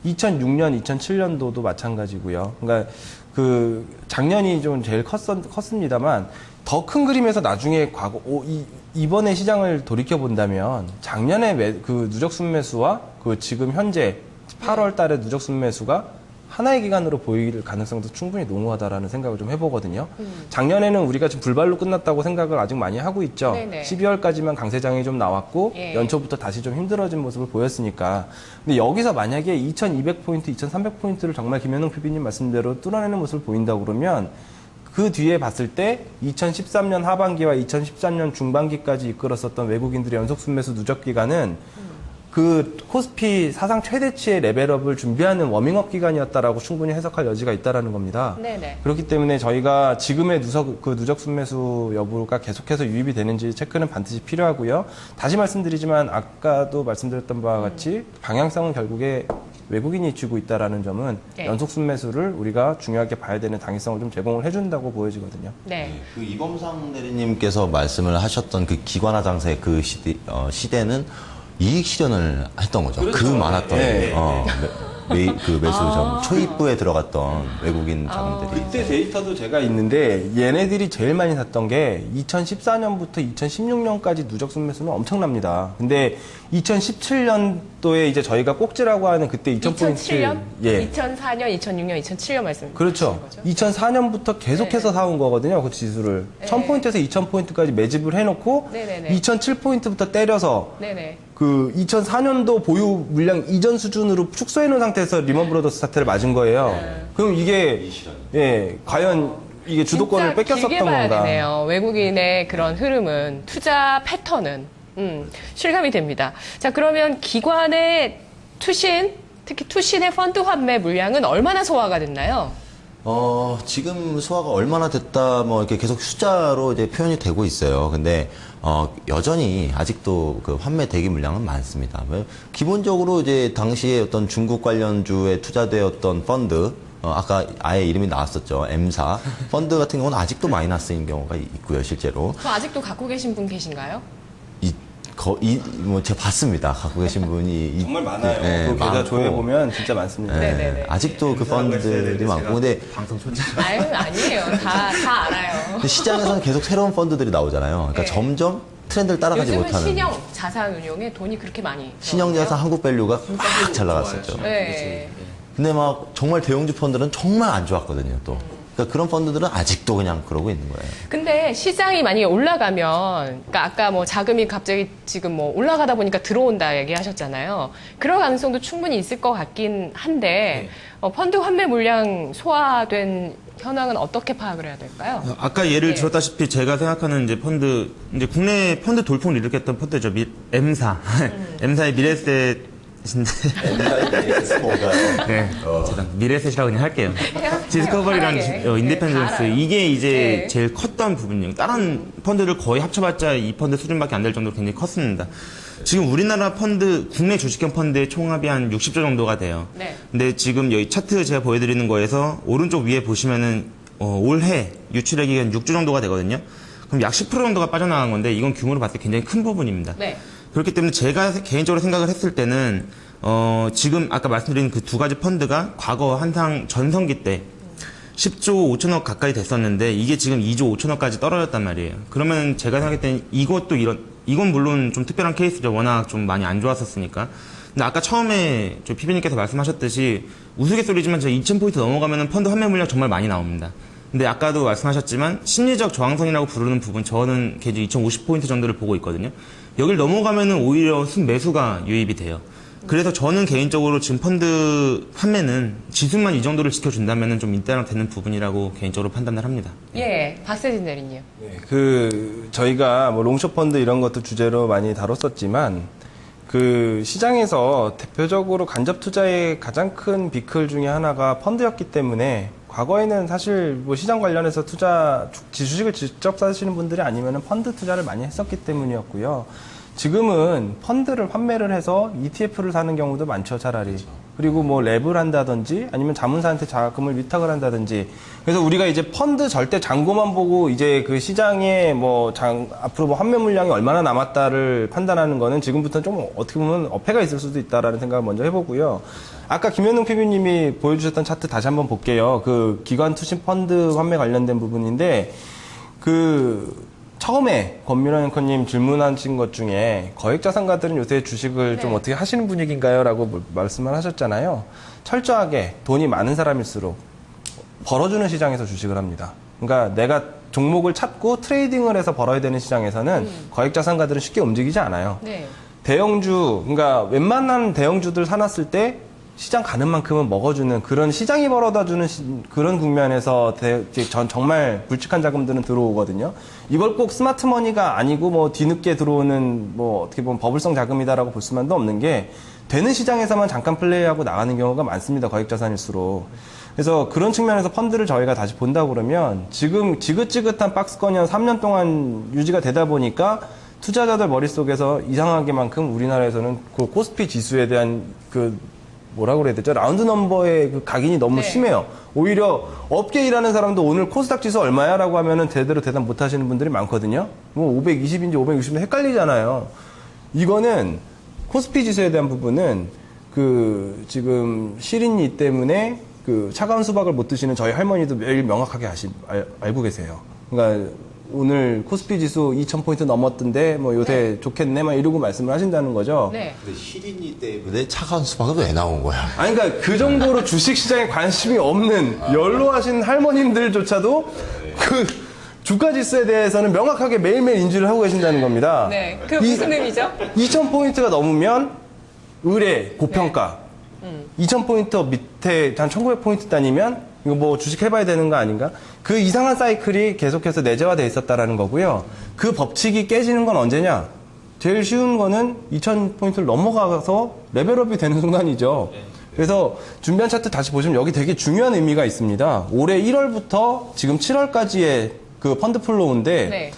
2006년, 2007년도도 마찬가지고요. 그러니까 그 작년이 좀 제일 컸습니다만 더 큰 그림에서 나중에 이번에 시장을 돌이켜 본다면 작년에 그 누적 순매수와 그 지금 현재 8월 달에 누적 순매수가 하나의 기간으로 보일 가능성도 충분히 농후하다라는 생각을 좀 해보거든요. 작년에는 우리가 지금 불발로 끝났다고 생각을 아직 많이 하고 있죠. 네네. 12월까지만 강세장이 좀 나왔고 예. 연초부터 다시 좀 힘들어진 모습을 보였으니까. 근데 여기서 만약에 2200포인트, 2300포인트를 정말 김현웅 PB님 말씀대로 뚫어내는 모습을 보인다고 그러면 그 뒤에 봤을 때 2013년 하반기와 2013년 중반기까지 이끌었었던 외국인들의 연속 순매수 누적 기간은 그 코스피 사상 최대치의 레벨업을 준비하는 워밍업 기간이었다라고 충분히 해석할 여지가 있다라는 겁니다. 네네. 그렇기 때문에 저희가 지금의 누적 순매수 여부가 계속해서 유입이 되는지 체크는 반드시 필요하고요. 다시 말씀드리지만 아까도 말씀드렸던 바와 같이 방향성은 결국에 외국인이 쥐고 있다라는 점은 네. 연속 순매수를 우리가 중요하게 봐야 되는 당위성을 좀 제공을 해준다고 보여지거든요. 네. 그 이범상 대리님께서 말씀을 하셨던 그 기관화 장세 그 시대는 이익 실현을 했던 거죠. 그 많았던 그 매수 초입부에 들어갔던 외국인 자금들이. 그때 데이터도 제가 있는데 얘네들이 제일 많이 샀던 게 2014년부터 2016년까지 누적 순매수는 엄청납니다. 근데 2017년도에 이제 저희가 꼭지라고 하는 그때 2000포인트 2007년? 예. 2004년, 2006년, 2007년 말씀. 그렇죠. 2004년부터 계속해서 사온 거거든요. 그 지수를. 1000포인트에서 2000포인트까지 매집을 해놓고 네네네. 2007포인트부터 때려서 네네. 그 2004년도 보유 물량 이전 수준으로 축소해놓은 상태에서 리먼 브로더스 사태를 맞은 거예요. 그럼 이게 과연 이게 주도권을 진짜 뺏겼었던 길게 봐야 건가? 되네요. 외국인의 그런 흐름은, 투자 패턴은 실감이 됩니다. 자, 그러면 기관의 특히 투신의 펀드 환매 물량은 얼마나 소화가 됐나요? 지금 소화가 얼마나 됐다, 뭐, 이렇게 계속 숫자로 이제 표현이 되고 있어요. 근데, 여전히 아직도 그 환매 대기 물량은 많습니다. 기본적으로 이제 당시에 어떤 중국 관련주에 투자되었던 펀드, 아까 아예 이름이 나왔었죠. M사. 펀드 같은 경우는 아직도 마이너스인 경우가 있고요, 실제로. 저 아직도 갖고 계신 분 계신가요? 제가 봤습니다. 갖고 계신 분이. 정말 많아요. 네, 그 계좌 많고. 조회 보면 진짜 많습니다. 네, 네네네. 아직도 그 펀드들이 많고. 근데 방송 초지. 아유, 아니에요. 다 알아요. 근데 시장에서는 계속 새로운 펀드들이 나오잖아요. 그러니까 네. 점점 트렌드를 따라가지 요즘은 못하는. 신형 자산 운용에 돈이 그렇게 많이 신형자산 한국 밸류가 막 잘 나갔었죠. 네. 근데 막 정말 대형주 펀드는 정말 안 좋았거든요, 또. 그러니까 그런 펀드들은 아직도 그냥 그러고 있는 거예요. 근데 시장이 만약에 올라가면, 그러니까 아까 뭐 자금이 갑자기 지금 뭐 올라가다 보니까 들어온다 얘기하셨잖아요. 그럴 가능성도 충분히 있을 것 같긴 한데, 펀드 환매 물량 소화된 현황은 어떻게 파악을 해야 될까요? 아까 예를 네. 들었다시피 제가 생각하는 이제 펀드, 이제 국내 펀드 돌풍을 일으켰던 펀드죠. M사. M사의 미래에셋 뭔가요? 네, 미래셋이라고 그냥 할게요. 해요. 디스커버리랑 편하게. 인디펜던스 다 알아요. 이게 이제 네. 제일 컸던 부분이에요. 다른 펀드를 거의 합쳐봤자 이 펀드 수준밖에 안 될 정도로 굉장히 컸습니다. 지금 우리나라 펀드, 국내 주식형 펀드의 총합이 한 60조 정도가 돼요. 네. 근데 지금 여기 차트 제가 보여드리는 거에서 오른쪽 위에 보시면은 올해 유출액이 한 6조 정도가 되거든요. 그럼 약 10% 정도가 빠져나간 건데 이건 규모로 봤을 때 굉장히 큰 부분입니다. 네. 그렇기 때문에 제가 개인적으로 생각을 했을 때는 지금 아까 말씀드린 그 두 가지 펀드가 과거 한상 전성기 때 10조 5천억 가까이 됐었는데 이게 지금 2조 5천억까지 떨어졌단 말이에요. 그러면 제가 생각할 때는 이건 물론 좀 특별한 케이스죠. 워낙 좀 많이 안 좋았었으니까. 근데 아까 처음에 저 피비님께서 말씀하셨듯이 우스갯소리지만 저 2,000포인트 넘어가면 펀드 환매 물량 정말 많이 나옵니다. 근데 아까도 말씀하셨지만 심리적 저항선이라고 부르는 부분 저는 계속 2,050포인트 정도를 보고 있거든요. 여길 넘어가면은 오히려 순매수가 유입이 돼요. 그래서 저는 개인적으로 지금 펀드 판매는 지수만 이 정도를 지켜준다면은 좀 인따랑 되는 부분이라고 개인적으로 판단을 합니다. 예, 박세진 대리님. 네, 저희가 뭐 롱숏 펀드 이런 것도 주제로 많이 다뤘었지만 그 시장에서 대표적으로 간접 투자의 가장 큰 비클 중에 하나가 펀드였기 때문에 과거에는 사실 뭐 시장 관련해서 주식을 직접 사시는 분들이 아니면 펀드 투자를 많이 했었기 때문이었고요. 지금은 펀드를 환매를 해서 ETF를 사는 경우도 많죠, 차라리. 그리고 뭐 랩을 한다든지 아니면 자문사한테 자금을 위탁을 한다든지. 그래서 우리가 이제 펀드 절대 잔고만 보고 이제 그 시장에 앞으로 뭐 환매 물량이 얼마나 남았다를 판단하는 거는 지금부터 좀 어떻게 보면 어폐가 있을 수도 있다라는 생각을 먼저 해보고요. 아까 김현웅 PB님이 보여주셨던 차트 다시 한번 볼게요. 그 기관 투신 펀드 환매 관련된 부분인데 처음에 권미란 앵커님 질문하신 것 중에 거액자산가들은 요새 주식을 좀 어떻게 하시는 분위기인가요? 라고 말씀을 하셨잖아요. 철저하게 돈이 많은 사람일수록 벌어주는 시장에서 주식을 합니다. 그러니까 내가 종목을 찾고 트레이딩을 해서 벌어야 되는 시장에서는 거액자산가들은 쉽게 움직이지 않아요. 네. 대형주, 그러니까 웬만한 대형주들 사놨을 때 시장 가는 만큼은 먹어주는 그런 시장이 벌어다주는 그런 국면에서 정말 굵직한 자금들은 들어오거든요. 이걸 꼭 스마트머니가 아니고 뭐 뒤늦게 들어오는 뭐 어떻게 보면 버블성 자금이다라고 볼 수만도 없는 게 되는 시장에서만 잠깐 플레이하고 나가는 경우가 많습니다. 거액자산일수록. 그래서 그런 측면에서 펀드를 저희가 다시 본다 그러면 지금 지긋지긋한 박스권이 한 3년 동안 유지가 되다 보니까 투자자들 머릿속에서 이상하게만큼 우리나라에서는 그 코스피 지수에 대한 뭐라고 그래야 되죠? 라운드 넘버의 그 각인이 너무 심해요. 오히려 업계 일하는 사람도 오늘 코스닥 지수 얼마야? 라고 하면은 제대로 대답 못 하시는 분들이 많거든요. 뭐 520인지 560인지 헷갈리잖아요. 이거는 코스피 지수에 대한 부분은 지금 실인이 때문에 차가운 수박을 못 드시는 저희 할머니도 매일 명확하게 알고 계세요. 그러니까 오늘 코스피 지수 2,000포인트 넘었던데 뭐 요새 좋겠네 막 이러고 말씀을 하신다는 거죠. 네. 근데 실인이 때문에 차가운 수박은 왜 나온 거야? 아니 그러니까 그 정도로 주식 시장에 관심이 없는 연로하신 할머님들조차도 주가 지수에 대해서는 명확하게 매일매일 인지를 하고 계신다는 겁니다. 네. 그 무슨 의미죠? 2,000포인트가 넘으면 의뢰, 고평가. 2,000포인트 밑에 한 1,900포인트 다니면 이거 뭐 주식 해봐야 되는 거 아닌가? 그 이상한 사이클이 계속해서 내재화되어 있었다라는 거고요. 그 법칙이 깨지는 건 언제냐? 제일 쉬운 거는 2,000포인트를 넘어가서 레벨업이 되는 순간이죠. 그래서 준비한 차트 다시 보시면 여기 되게 중요한 의미가 있습니다. 올해 1월부터 지금 7월까지의 그 펀드 플로우인데 네.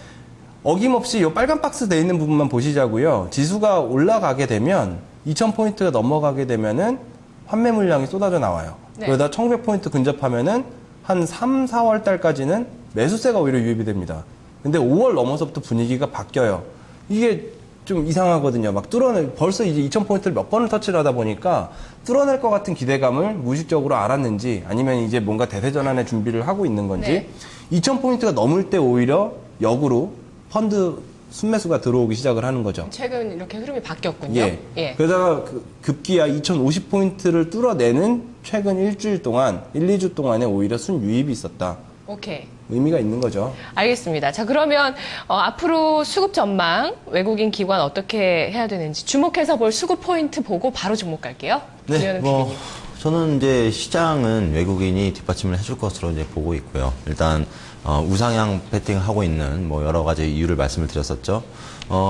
어김없이 이 빨간 박스 돼 있는 부분만 보시자고요. 지수가 올라가게 되면 2,000포인트가 넘어가게 되면은 환매 물량이 쏟아져 나와요. 네. 그러다 1,900포인트 근접하면은 한 3, 4월 달까지는 매수세가 오히려 유입이 됩니다. 근데 5월 넘어서부터 분위기가 바뀌어요. 이게 좀 이상하거든요. 막 벌써 이제 2,000포인트를 몇 번을 터치를 하다 보니까 뚫어낼 것 같은 기대감을 무의식적으로 알았는지 아니면 이제 뭔가 대세전환의 준비를 하고 있는 건지 네. 2,000포인트가 넘을 때 오히려 역으로 펀드 순매수가 들어오기 시작을 하는 거죠. 최근 이렇게 흐름이 바뀌었군요. 예. 그러다가 급기야 2,050포인트를 뚫어내는 최근 일주일 동안, 1, 2주 동안에 오히려 순유입이 있었다. 오케이. 의미가 있는 거죠. 알겠습니다. 자, 그러면 앞으로 수급 전망, 외국인 기관 어떻게 해야 되는지 주목해서 볼 수급 포인트 보고 바로 주목 갈게요. 네, 김현우 뭐 PD님. 저는 이제 시장은 외국인이 뒷받침을 해줄 것으로 이제 보고 있고요. 일단 우상향 배팅을 하고 있는 뭐 여러 가지 이유를 말씀을 드렸었죠.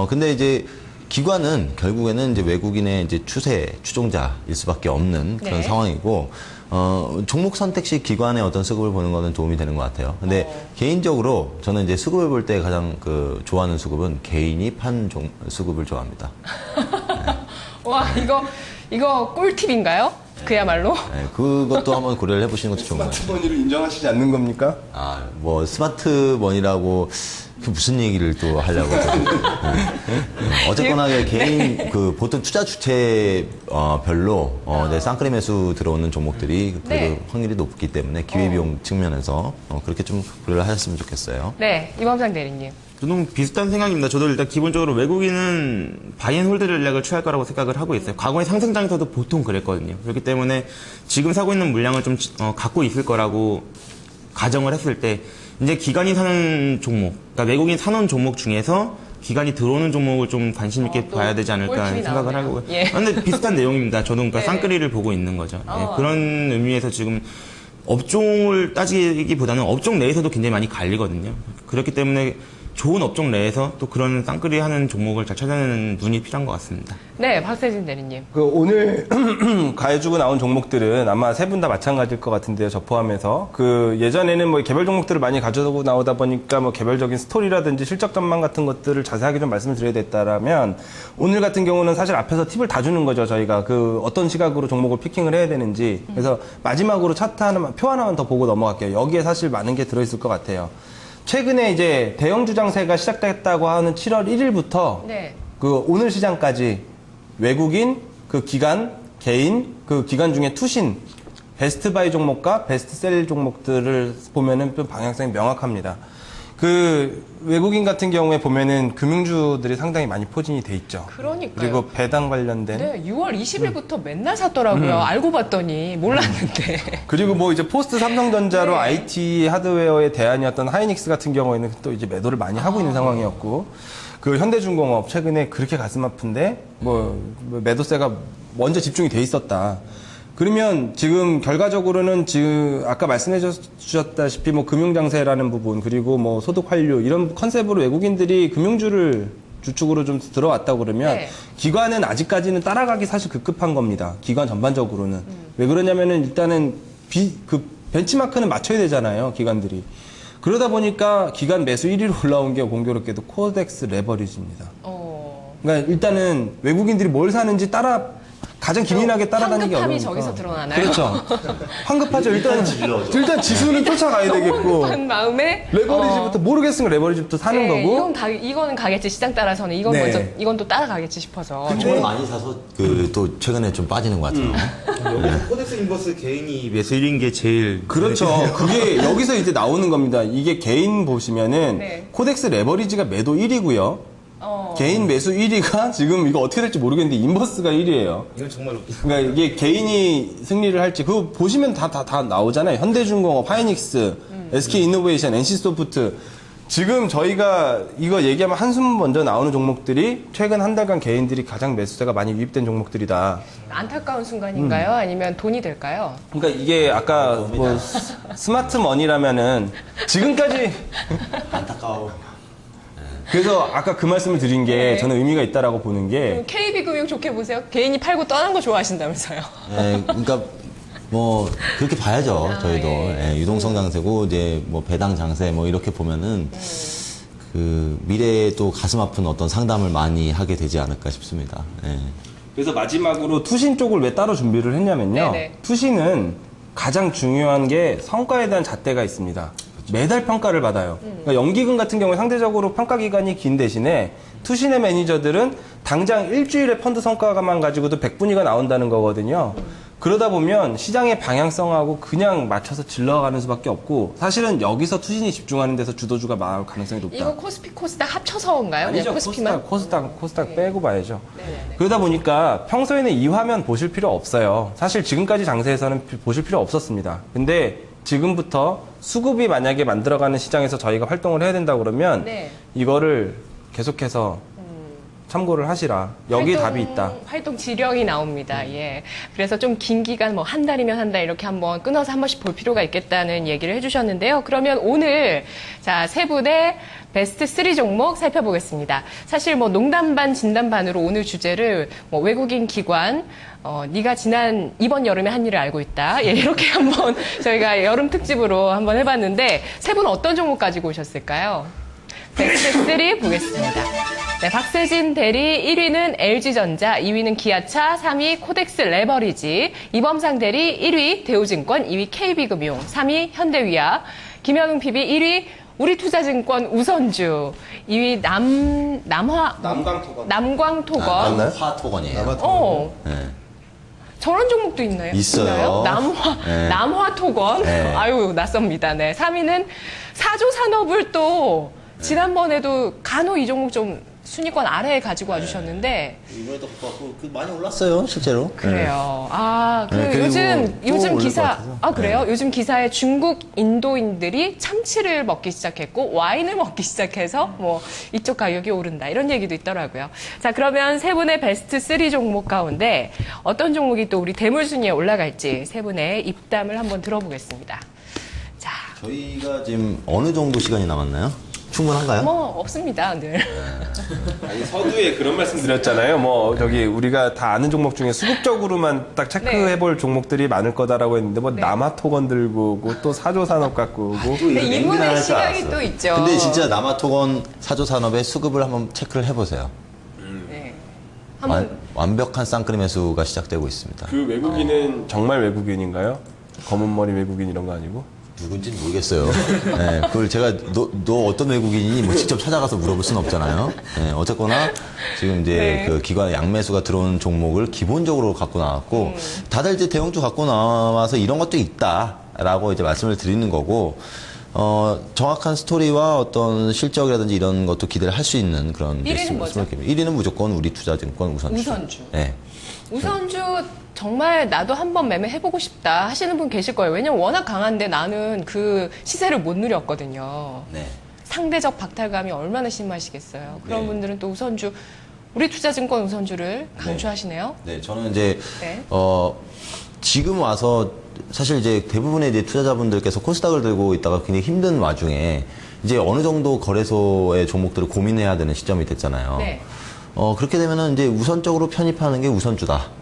근데 이제 기관은 결국에는 이제 외국인의 이제 추종자일 수밖에 없는 그런 네. 상황이고, 종목 선택 시 기관의 어떤 수급을 보는 거는 도움이 되는 것 같아요. 근데 개인적으로 저는 이제 수급을 볼 때 가장 좋아하는 수급은 개인이 판 수급을 좋아합니다. 와, 이거 꿀팁인가요? 그야말로. 네, 그것도 한번 고려를 해보시는 것도 좋은 것 같아요. 스마트머니를 인정하시지 않는 겁니까? 뭐 스마트머니라고 그 무슨 얘기를 또 하려고. 어쨌거나 개인 보통 투자 주체 별로 네, 쌍끌이 매수 들어오는 종목들이 그래도 네. 확률이 높기 때문에 기회비용 측면에서 그렇게 좀 고려를 하셨으면 좋겠어요. 네, 이범상 대리님. 저도 비슷한 생각입니다. 저도 일단 기본적으로 외국인은 바이앤홀드 전략을 취할 거라고 생각을 하고 있어요. 과거의 상승장에서도 보통 그랬거든요. 그렇기 때문에 지금 사고 있는 물량을 좀 갖고 있을 거라고 가정을 했을 때 이제 기관이 사는 종목, 그러니까 외국인 사놓은 종목 중에서 기관이 들어오는 종목을 좀 관심 있게 또 봐야 되지 않을까 꿀팁이 생각을 나오네요. 하고. 예. 근데 비슷한 내용입니다. 저도 그러니까 네. 쌍끌이를 보고 있는 거죠. 네, 그런 의미에서 지금 업종을 따지기보다는 업종 내에서도 굉장히 많이 갈리거든요. 그렇기 때문에 좋은 업종 내에서 또 그런 쌍끌이 하는 종목을 잘 찾아내는 눈이 필요한 것 같습니다. 네, 박세진 대리님. 오늘 가해주고 나온 종목들은 아마 세 분 다 마찬가지일 것 같은데요, 저 포함해서. 예전에는 뭐 개별 종목들을 많이 가져오고 나오다 보니까 뭐 개별적인 스토리라든지 실적 전망 같은 것들을 자세하게 좀 말씀을 드려야 됐다라면, 오늘 같은 경우는 사실 앞에서 팁을 다 주는 거죠, 저희가. 어떤 시각으로 종목을 피킹을 해야 되는지. 그래서 마지막으로 차트 하나만, 표 하나만 더 보고 넘어갈게요. 여기에 사실 많은 게 들어있을 것 같아요. 최근에 이제 대형 주장세가 시작됐다고 하는 7월 1일부터 네. 오늘 시장까지 외국인, 기관, 개인, 기관 중에 투신, 베스트 바이 종목과 베스트 셀 종목들을 보면은 좀 방향성이 명확합니다. 외국인 같은 경우에 보면은 금융주들이 상당히 많이 포진이 돼 있죠. 그러니까요. 그리고 배당 관련된. 네, 6월 20일부터 맨날 샀더라고요. 알고 봤더니 몰랐는데. 그리고 뭐 이제 포스트 삼성전자로 네. IT 하드웨어의 대안이었던 하이닉스 같은 경우에는 또 이제 매도를 많이 하고 있는 상황이었고, 현대중공업 최근에 그렇게 가슴 아픈데 매도세가 먼저 집중이 돼 있었다. 그러면 지금 결과적으로는 지금 아까 말씀해 주셨다시피 금융장세라는 부분, 그리고 소득 환류 이런 컨셉으로 외국인들이 금융주를 주축으로 좀 들어왔다고 그러면 네. 기관은 아직까지는 따라가기 사실 급급한 겁니다. 기관 전반적으로는. 왜 그러냐면은 일단은 벤치마크는 맞춰야 되잖아요, 기관들이. 그러다 보니까 기관 매수 1위로 올라온 게 공교롭게도 코덱스 레버리지입니다. 그러니까 일단은 외국인들이 뭘 사는지 가장 기민하게 따라다니기 어려우니까. 황급함이 저기서 드러나나요? 그렇죠. 황급하죠. 일단 지수는 쫓아가야 되겠고. 한 마음에 레버리지부터 모르겠으면 레버리지부터 사는 네, 거고. 이거는 가겠지. 시장 따라서는 이건 네. 먼저 이건 또 따라가겠지 싶어서. 정말 많이 사서 또 최근에 좀 빠지는 것 같아요. 코덱스 인버스 개인이 매수 1인 게 제일 그렇죠. 그게 여기서 이제 나오는 겁니다. 이게 개인 보시면은 네. 코덱스 레버리지가 매도 1위고요. 개인 매수 1위가 지금 이거 어떻게 될지 모르겠는데 인버스가 1위예요. 이건 정말 웃기다. 그러니까 이게 개인이 승리를 할지 그거 보시면 다 나오잖아요. 현대중공업, 하이닉스, SK이노베이션, NC소프트. 지금 저희가 이거 얘기하면 한숨 먼저 나오는 종목들이 최근 한 달간 개인들이 가장 매수세가 많이 유입된 종목들이다. 안타까운 순간인가요? 아니면 돈이 될까요? 그러니까 이게 아까 스마트 머니라면은 지금까지 안타까워. 그래서 아까 그 말씀을 드린 게 네. 저는 의미가 있다라고 보는 게 KB금융 좋게 보세요. 개인이 팔고 떠난 거 좋아하신다면서요. 예, 그러니까 뭐 그렇게 봐야죠. 저희도 예, 유동성 장세고 이제 뭐 배당 장세 뭐 이렇게 보면은 그 미래에 또 가슴 아픈 어떤 상담을 많이 하게 되지 않을까 싶습니다. 예. 그래서 마지막으로 투신 쪽을 왜 따로 준비를 했냐면요. 네네. 투신은 가장 중요한 게 성과에 대한 잣대가 있습니다. 매달 평가를 받아요. 그러니까 연기금 같은 경우에 상대적으로 평가 기간이 긴 대신에 투신의 매니저들은 당장 일주일의 펀드 성과만 가지고도 100분위가 나온다는 거거든요. 그러다 보면 시장의 방향성하고 그냥 맞춰서 질러가는 수밖에 없고 사실은 여기서 투신이 집중하는 데서 주도주가 나올 가능성이 높다. 이거 코스피 코스닥 합쳐서인가요? 아니죠. 그냥 코스피만? 코스닥 빼고 봐야죠. 네네네. 그러다 보니까 평소에는 이 화면 보실 필요 없어요. 사실 지금까지 장세에서는 보실 필요 없었습니다. 근데 지금부터 수급이 만약에 만들어가는 시장에서 저희가 활동을 해야 된다 그러면 네. 이거를 계속해서 참고를 하시라. 여기 답이 있다. 활동 지령이 나옵니다. 예. 그래서 좀 긴 기간 뭐 한 달이면 한 달 이렇게 한번 끊어서 한 번씩 볼 필요가 있겠다는 얘기를 해주셨는데요. 그러면 오늘 자, 세 분의 베스트 3 종목 살펴보겠습니다. 사실 뭐 농담 반 진담 반으로 오늘 주제를 뭐 외국인 기관 네가 이번 여름에 한 일을 알고 있다. 예, 이렇게 한번 저희가 여름 특집으로 한번 해봤는데 세 분 어떤 종목 가지고 오셨을까요? 베스트 3 보겠습니다. 네, 박세진 대리 1위는 LG전자, 2위는 기아차, 3위 코덱스 레버리지, 이범상 대리 1위 대우증권, 2위 KB금융, 3위 현대위아, 김현웅 PB 1위 우리투자증권 우선주, 2위 남광토건. 맞나요? 화토건이에요. 어, 네. 저런 종목도 있나요? 있어요. 네. 남화토건. 네. 아유, 낯섭니다. 네. 3위는 사조산업을 또 지난번에도 간혹 이 종목 좀 순위권 아래에 가지고 와주셨는데 이번에도 많이 올랐어요, 실제로. 그래요. 아, 네, 그리고 요즘 또 올릴 것 기사, 같아서. 아, 그래요? 네. 요즘 기사에 중국 인도인들이 참치를 먹기 시작했고, 와인을 먹기 시작해서, 뭐, 이쪽 가격이 오른다. 이런 얘기도 있더라고요. 자, 그러면 세 분의 베스트 3 종목 가운데 어떤 종목이 또 우리 대물순위에 올라갈지 세 분의 입담을 한번 들어보겠습니다. 자, 저희가 지금 어느 정도 시간이 남았나요? 충분한가요? 뭐, 없습니다, 늘. 아니, 서두에 그런 말씀 드렸잖아요. 뭐, 저기, 우리가 다 아는 종목 중에 수급적으로만 딱 체크해볼 종목들이 많을 거다라고 했는데, 뭐, 네. 남아토건 들고 오고, 또 사조산업 갖고 오고. 또 이거 네, 이분의 맹신을 할줄 시각이 알았어. 또 있죠. 근데 진짜 남아토건 사조산업의 수급을 한번 체크를 해보세요. 네. 한번 완벽한 쌍끌이 매수가 시작되고 있습니다. 그 외국인은 정말 외국인인가요? 검은 머리 외국인 이런 거 아니고? 누군지는 모르겠어요. 네, 그걸 제가 너 어떤 외국인이니 뭐 직접 찾아가서 물어볼 수는 없잖아요. 네, 어쨌거나 지금 이제 네. 그 기관 양매수가 들어온 종목을 기본적으로 갖고 나왔고 다들 이제 대형주 갖고 나와서 이런 것도 있다라고 이제 말씀을 드리는 거고 정확한 스토리와 어떤 실적이라든지 이런 것도 기대를 할 수 있는 그런 1위는 뭐죠? 1위는 무조건 우리투자증권 우선주. 우선주. 네. 우선주 정말 나도 한번 매매해보고 싶다 하시는 분 계실 거예요. 왜냐면 워낙 강한데 나는 그 시세를 못 누렸거든요. 네. 상대적 박탈감이 얼마나 심하시겠어요. 그런 네. 분들은 또 우선주, 우리투자증권 우선주를 강추하시네요. 네, 저는 이제 네. 지금 와서 사실 이제 대부분의 이제 투자자분들께서 코스닥을 들고 있다가 굉장히 힘든 와중에 이제 어느 정도 거래소의 종목들을 고민해야 되는 시점이 됐잖아요. 네. 그렇게 되면은 이제 우선적으로 편입하는 게 우선주다.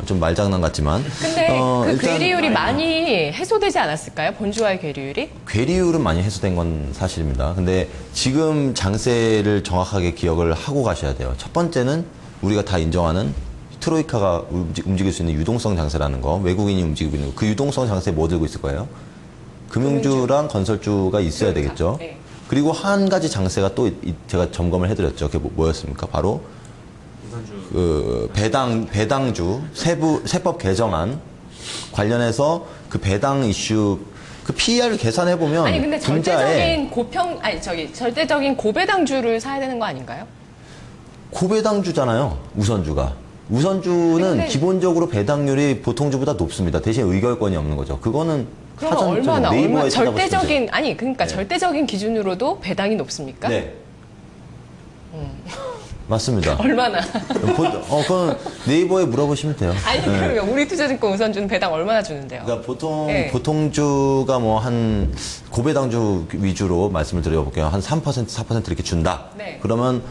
좀 말장난 같지만. 근데 그 일단 괴리율이 많이 해소되지 않았을까요? 본주와의 괴리율이? 괴리율은 많이 해소된 건 사실입니다. 근데 지금 장세를 정확하게 기억을 하고 가셔야 돼요. 첫 번째는 우리가 다 인정하는 트로이카가 움직일 수 있는 유동성 장세라는 거, 외국인이 움직이고 있는 거, 그 유동성 장세에 뭐 들고 있을 거예요? 금융주랑 건설주가 있어야 되겠죠. 네. 그리고 한 가지 장세가 또 제가 점검을 해드렸죠. 그게 뭐였습니까? 바로 그 배당주 세법 개정안 관련해서 그 배당 이슈 그 PER을 계산해 보면 아니 근데 절대적인 고배당주를 사야 되는 거 아닌가요? 고배당주잖아요. 우선주가. 우선주는 근데- 기본적으로 배당률이 보통주보다 높습니다. 대신 의결권이 없는 거죠. 그거는 그럼 사전적으로 얼마나 네이버에 찾아보시면 돼요. 절대적인 아니 그러니까 네. 절대적인 기준으로도 배당이 높습니까? 네. 맞습니다. 얼마나? 그건 네이버에 물어보시면 돼요. 아니, 그러면 우리투자증권 우선주는 배당 얼마나 주는데요? 그러니까 보통 네. 보통주가 뭐 한 고배당주 위주로 말씀을 드려볼게요. 한 3%, 4% 이렇게 준다. 네. 그러면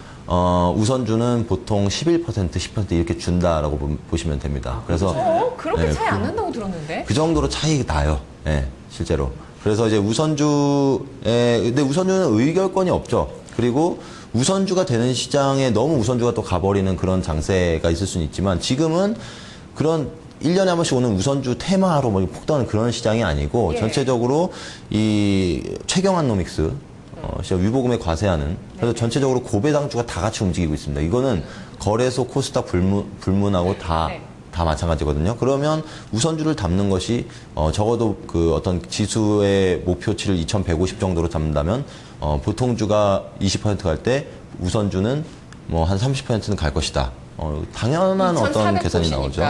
우선주는 보통 11%, 10% 이렇게 준다라고 보시면 됩니다. 그래서 그렇게 네, 차이 안 난다고 들었는데? 그 정도로 차이 나요. 예, 실제로. 그래서 이제 근데 우선주는 의결권이 없죠. 그리고 우선주가 되는 시장에 너무 우선주가 또 가버리는 그런 장세가 있을 수는 있지만 지금은 그런 1년에 한 번씩 오는 우선주 테마로 뭐 폭등하는 그런 시장이 아니고 예. 전체적으로 이 최경환 노믹스 진짜 위보금에 과세하는 그래서 전체적으로 고배당주가 다 같이 움직이고 있습니다. 이거는 거래소 코스닥 불문하고 다 마찬가지거든요. 그러면 우선주를 담는 것이 적어도 그 어떤 지수의 목표치를 2150 정도로 잡는다면 보통주가 20% 갈 때 우선주는 뭐 한 30%는 갈 것이다. 당연한 어떤 계산이 나오죠.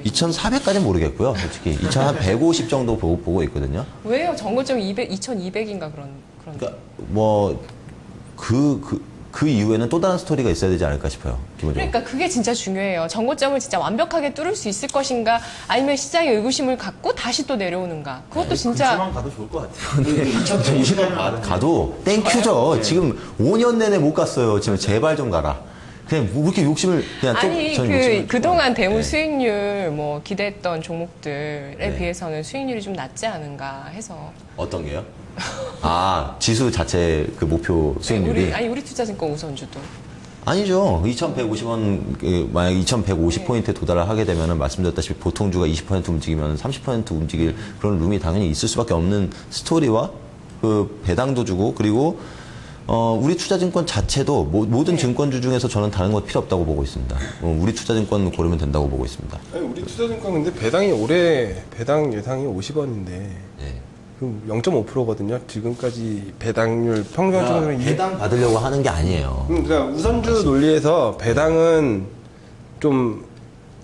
2400까지는 모르겠고요. 솔직히 2150 정도 보고 있거든요. 왜요? 정고점이 2200인가 그런. 그러니까 뭐 그 이후에는 또 다른 스토리가 있어야 되지 않을까 싶어요. 기본적으로. 그러니까 그게 진짜 중요해요. 정고점을 진짜 완벽하게 뚫을 수 있을 것인가, 아니면 시장의 의구심을 갖고 다시 또 내려오는가. 그것도 진짜. 가도 좋을 것 같아요. 근데 2020년 가도 땡큐죠. 지금 5년 내내 못 갔어요. 지금 제발 좀 가라. 그냥 뭐 그렇게 욕심을 그냥 아니 그동안 대물 네. 수익률 뭐 기대했던 종목들에 비해서는 수익률이 좀 낮지 않은가 해서. 어떤 게요? 지수 자체 그 목표 수익률이 우리 투자증권 우선주도. 아니죠. 2,150원 만약 2,150포인트에 도달을 하게 되면은 말씀드렸다시피 보통주가 20% 움직이면 30% 움직일 그런 룸이 당연히 있을 수밖에 없는 스토리와 그 배당도 주고 그리고 우리 투자증권 자체도 모든 증권주 중에서 저는 다른 것 필요 없다고 보고 있습니다. 우리 투자증권 고르면 된다고 보고 있습니다. 아니, 우리 투자증권 근데 배당이 올해 배당 예상이 50원인데 네. 그럼 0.5%거든요. 지금까지 배당률 평균적으로 배당 받으려고 하는 게 아니에요. 그러니까 우선주 논리에서 배당은 좀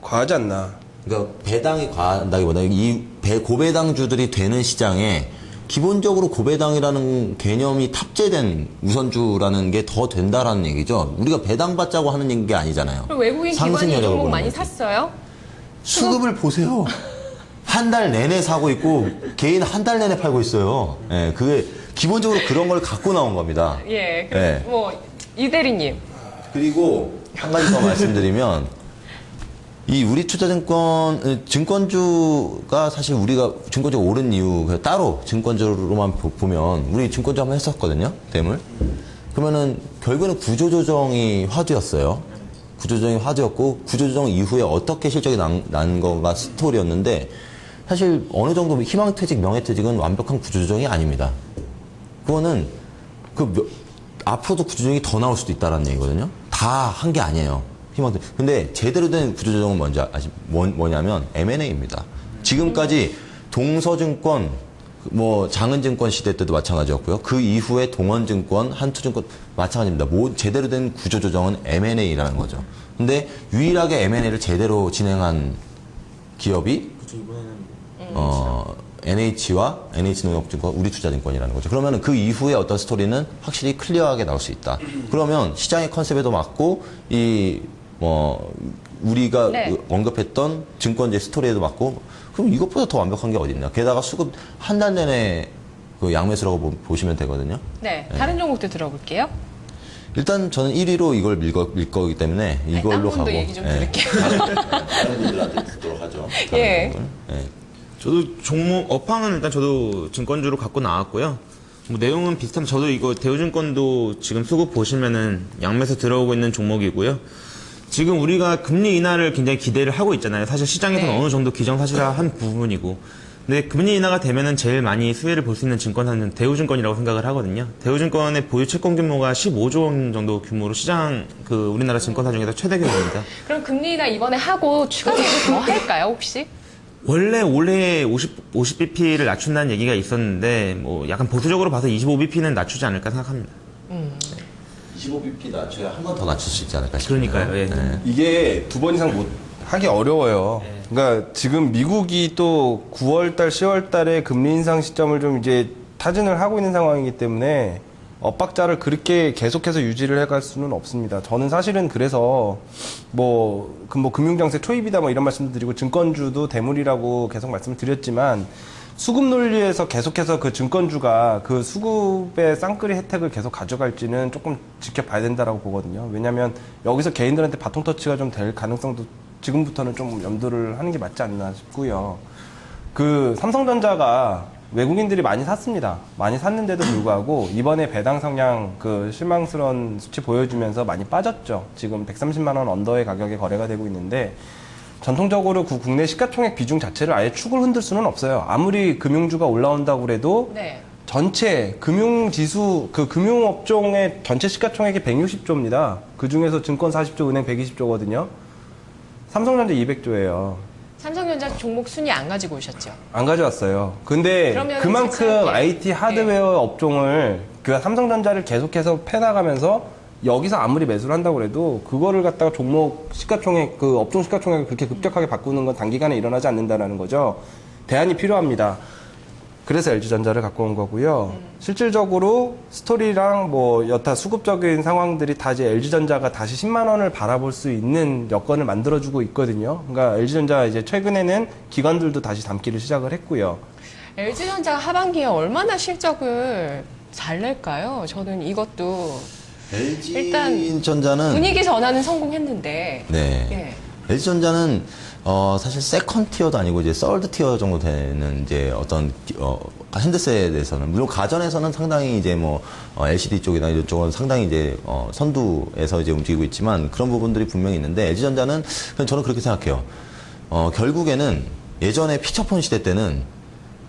과하지 않나. 그러니까 배당이 과한다기보다는 고배당주들이 되는 시장에 기본적으로 고배당이라는 개념이 탑재된 우선주라는 게 더 된다라는 얘기죠. 우리가 배당 받자고 하는 게 아니잖아요. 그럼 외국인 기관이 이 상승 여력을 종목 보는 많이 거지. 샀어요? 수급을 보세요. 한 달 내내 사고 있고 개인 한 달 내내 팔고 있어요. 예, 그게 기본적으로 그런 걸 갖고 나온 겁니다. 예. 네. 이 대리님. 그리고 한 가지 더 말씀드리면 이 우리 투자증권 증권주가 사실 우리가 증권주가 오른 이유 따로 증권주로만 보면 우리 증권주 한번 했었거든요. 대물. 그러면은 결국에는 구조조정이 화두였어요. 구조조정이 화두였고 구조조정 이후에 어떻게 실적이 난 거가 스토리였는데 사실 어느 정도 희망퇴직, 명예퇴직은 완벽한 구조조정이 아닙니다. 그거는 앞으로도 구조조정이 더 나올 수도 있다는 얘기거든요. 다 한 게 아니에요. 희망퇴직. 근데 제대로 된 구조조정은 뭐냐면 M&A입니다. 지금까지 동서증권, 장은증권 시대 때도 마찬가지였고요. 그 이후에 동원증권, 한투증권 마찬가지입니다. 제대로 된 구조조정은 M&A라는 거죠. 근데 유일하게 M&A를 제대로 진행한 기업이 NH와 NH농협증권, 우리투자증권이라는 거죠. 그러면 그 이후에 어떤 스토리는 확실히 클리어하게 나올 수 있다. 그러면 시장의 컨셉에도 맞고 우리가 언급했던 증권제 스토리에도 맞고 그럼 이것보다 더 완벽한 게 어딨냐. 게다가 수급 한 달 내내 그 양매수라고 보시면 되거든요. 네. 다른 종목도 들어볼게요. 일단 저는 1위로 이걸 밀 거기 때문에 이걸로 딴 분도 가고. 얘기 좀 들을게요. 다른 분들한테 듣도록 하죠. 예. 저도 종목 업황은 일단 저도 증권주로 갖고 나왔고요. 내용은 비슷한데 저도 이거 대우증권도 지금 수급 보시면은 양매수 들어오고 있는 종목이고요. 지금 우리가 금리 인하를 굉장히 기대를 하고 있잖아요. 사실 시장에서는 어느 정도 기정사실화한 부분이고. 근데 금리 인하가 되면은 제일 많이 수혜를 볼 수 있는 증권사는 대우증권이라고 생각을 하거든요. 대우증권의 보유 채권 규모가 15조 원 정도 규모로 시장 우리나라 증권사 중에서 최대 규모입니다. 그럼 금리 인하 이번에 하고 추가적으로 더 할까요, 혹시? 원래 올해 50bp를 낮춘다는 얘기가 있었는데 약간 보수적으로 봐서 25bp는 낮추지 않을까 생각합니다. 25bp 낮춰야 한 번 더 낮출 수 있지 않을까 싶어요. 그러니까요. 예. 네. 이게 2번 이상 하기 어려워요. 그러니까 지금 미국이 또 9월달, 10월달에 금리 인상 시점을 좀 이제 타진을 하고 있는 상황이기 때문에 엇박자를 그렇게 계속해서 유지를 해갈 수는 없습니다. 저는 사실은 그래서 금융정책 초입이다 이런 말씀도 드리고 증권주도 대물이라고 계속 말씀을 드렸지만 수급 논리에서 계속해서 그 증권주가 그 수급의 쌍끌이 혜택을 계속 가져갈지는 조금 지켜봐야 된다라고 보거든요. 왜냐하면 여기서 개인들한테 바통 터치가 좀 될 가능성도 지금부터는 좀 염두를 하는 게 맞지 않나 싶고요. 그 삼성전자가 외국인들이 많이 샀습니다. 많이 샀는데도 불구하고 이번에 배당 성향 그 실망스러운 수치 보여주면서 많이 빠졌죠. 지금 130만 원 언더의 가격에 거래가 되고 있는데 전통적으로 그 국내 시가총액 비중 자체를 아예 축을 흔들 수는 없어요. 아무리 금융주가 올라온다고 그래도 네. 전체 금융지수, 그 금융업종의 전체 시가총액이 160조입니다. 그 중에서 증권 40조, 은행 120조거든요. 삼성전자 200조예요. 삼성전자 종목 순위 안 가지고 오셨죠? 안 가져왔어요. 근데 그러면 그만큼 직설게. IT 하드웨어 업종을 그 삼성전자를 계속해서 패나가면서 여기서 아무리 매수를 한다고 해도 그거를 갖다가 종목 시가총액, 그 업종 시가총액을 그렇게 급격하게 바꾸는 건 단기간에 일어나지 않는다는 거죠. 대안이 필요합니다. 그래서 LG전자를 갖고 온 거고요. 실질적으로 스토리랑 여타 수급적인 상황들이 다 이제 LG전자가 다시 10만 원을 바라볼 수 있는 여건을 만들어주고 있거든요. 그러니까 LG전자 이제 최근에는 기관들도 다시 담기를 시작을 했고요. LG전자가 하반기에 얼마나 실적을 잘 낼까요? 저는 이것도 LG전자는 분위기 전환은 성공했는데. 네. 예. LG전자는 사실 세컨 티어도 아니고 이제 서드 티어 정도 되는 이제 어떤 핸드셋에 대해서는 물론 가전에서는 상당히 이제 LCD 쪽이나 이런 쪽은 상당히 이제 선두에서 이제 움직이고 있지만 그런 부분들이 분명히 있는데 LG전자는 저는 그렇게 생각해요. 결국에는 예전에 피처폰 시대 때는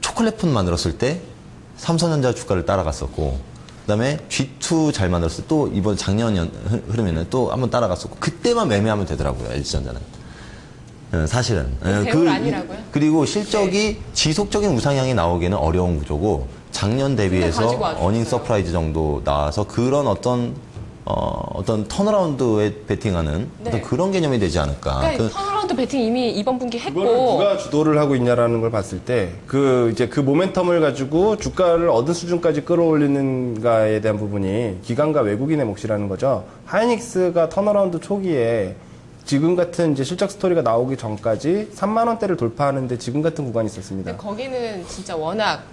초콜릿폰 만들었을 때 삼성전자 주가를 따라갔었고 그다음에 G2 잘 만들었을 때 또 이번 작년 흐르면은 또 한번 따라갔었고 그때만 매매하면 되더라고요 LG전자는. 사실은. 대물 아니라고요? 그리고 실적이 지속적인 우상향이 나오기는 어려운 구조고 작년 대비해서 가지고 와주셨어요. 어닝 서프라이즈 정도 나와서 그런 어떤 턴어라운드에 베팅하는 네. 어떤 그런 개념이 되지 않을까. 그러니까 턴어라운드 배팅 이미 이번 분기 그거를 했고. 누가 주도를 하고 있냐라는 걸 봤을 때 이제 그 모멘텀을 가지고 주가를 어느 수준까지 끌어올리는가에 대한 부분이 기관과 외국인의 몫이라는 거죠. 하이닉스가 턴어라운드 초기에 지금 같은 이제 실적 스토리가 나오기 전까지 3만 원대를 돌파하는데 지금 같은 구간이 있었습니다. 근데 거기는 진짜 워낙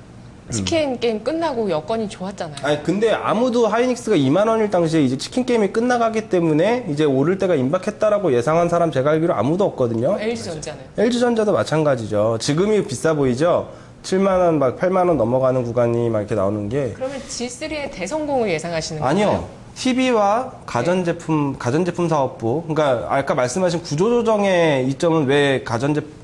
치킨 게임 끝나고 여건이 좋았잖아요. 아니 근데 아무도 하이닉스가 2만 원일 당시에 이제 치킨 게임이 끝나가기 때문에 이제 오를 때가 임박했다라고 예상한 사람 제가 알기로 아무도 없거든요. LG전자는. LG전자도 마찬가지죠. 지금이 비싸 보이죠. 7만 원, 8만 원 넘어가는 구간이 막 이렇게 나오는 게 그러면 G3의 대성공을 예상하시는 건가요? 아니요. TV와 가전제품 사업부. 그러니까 아까 말씀하신 구조조정의 이점은 왜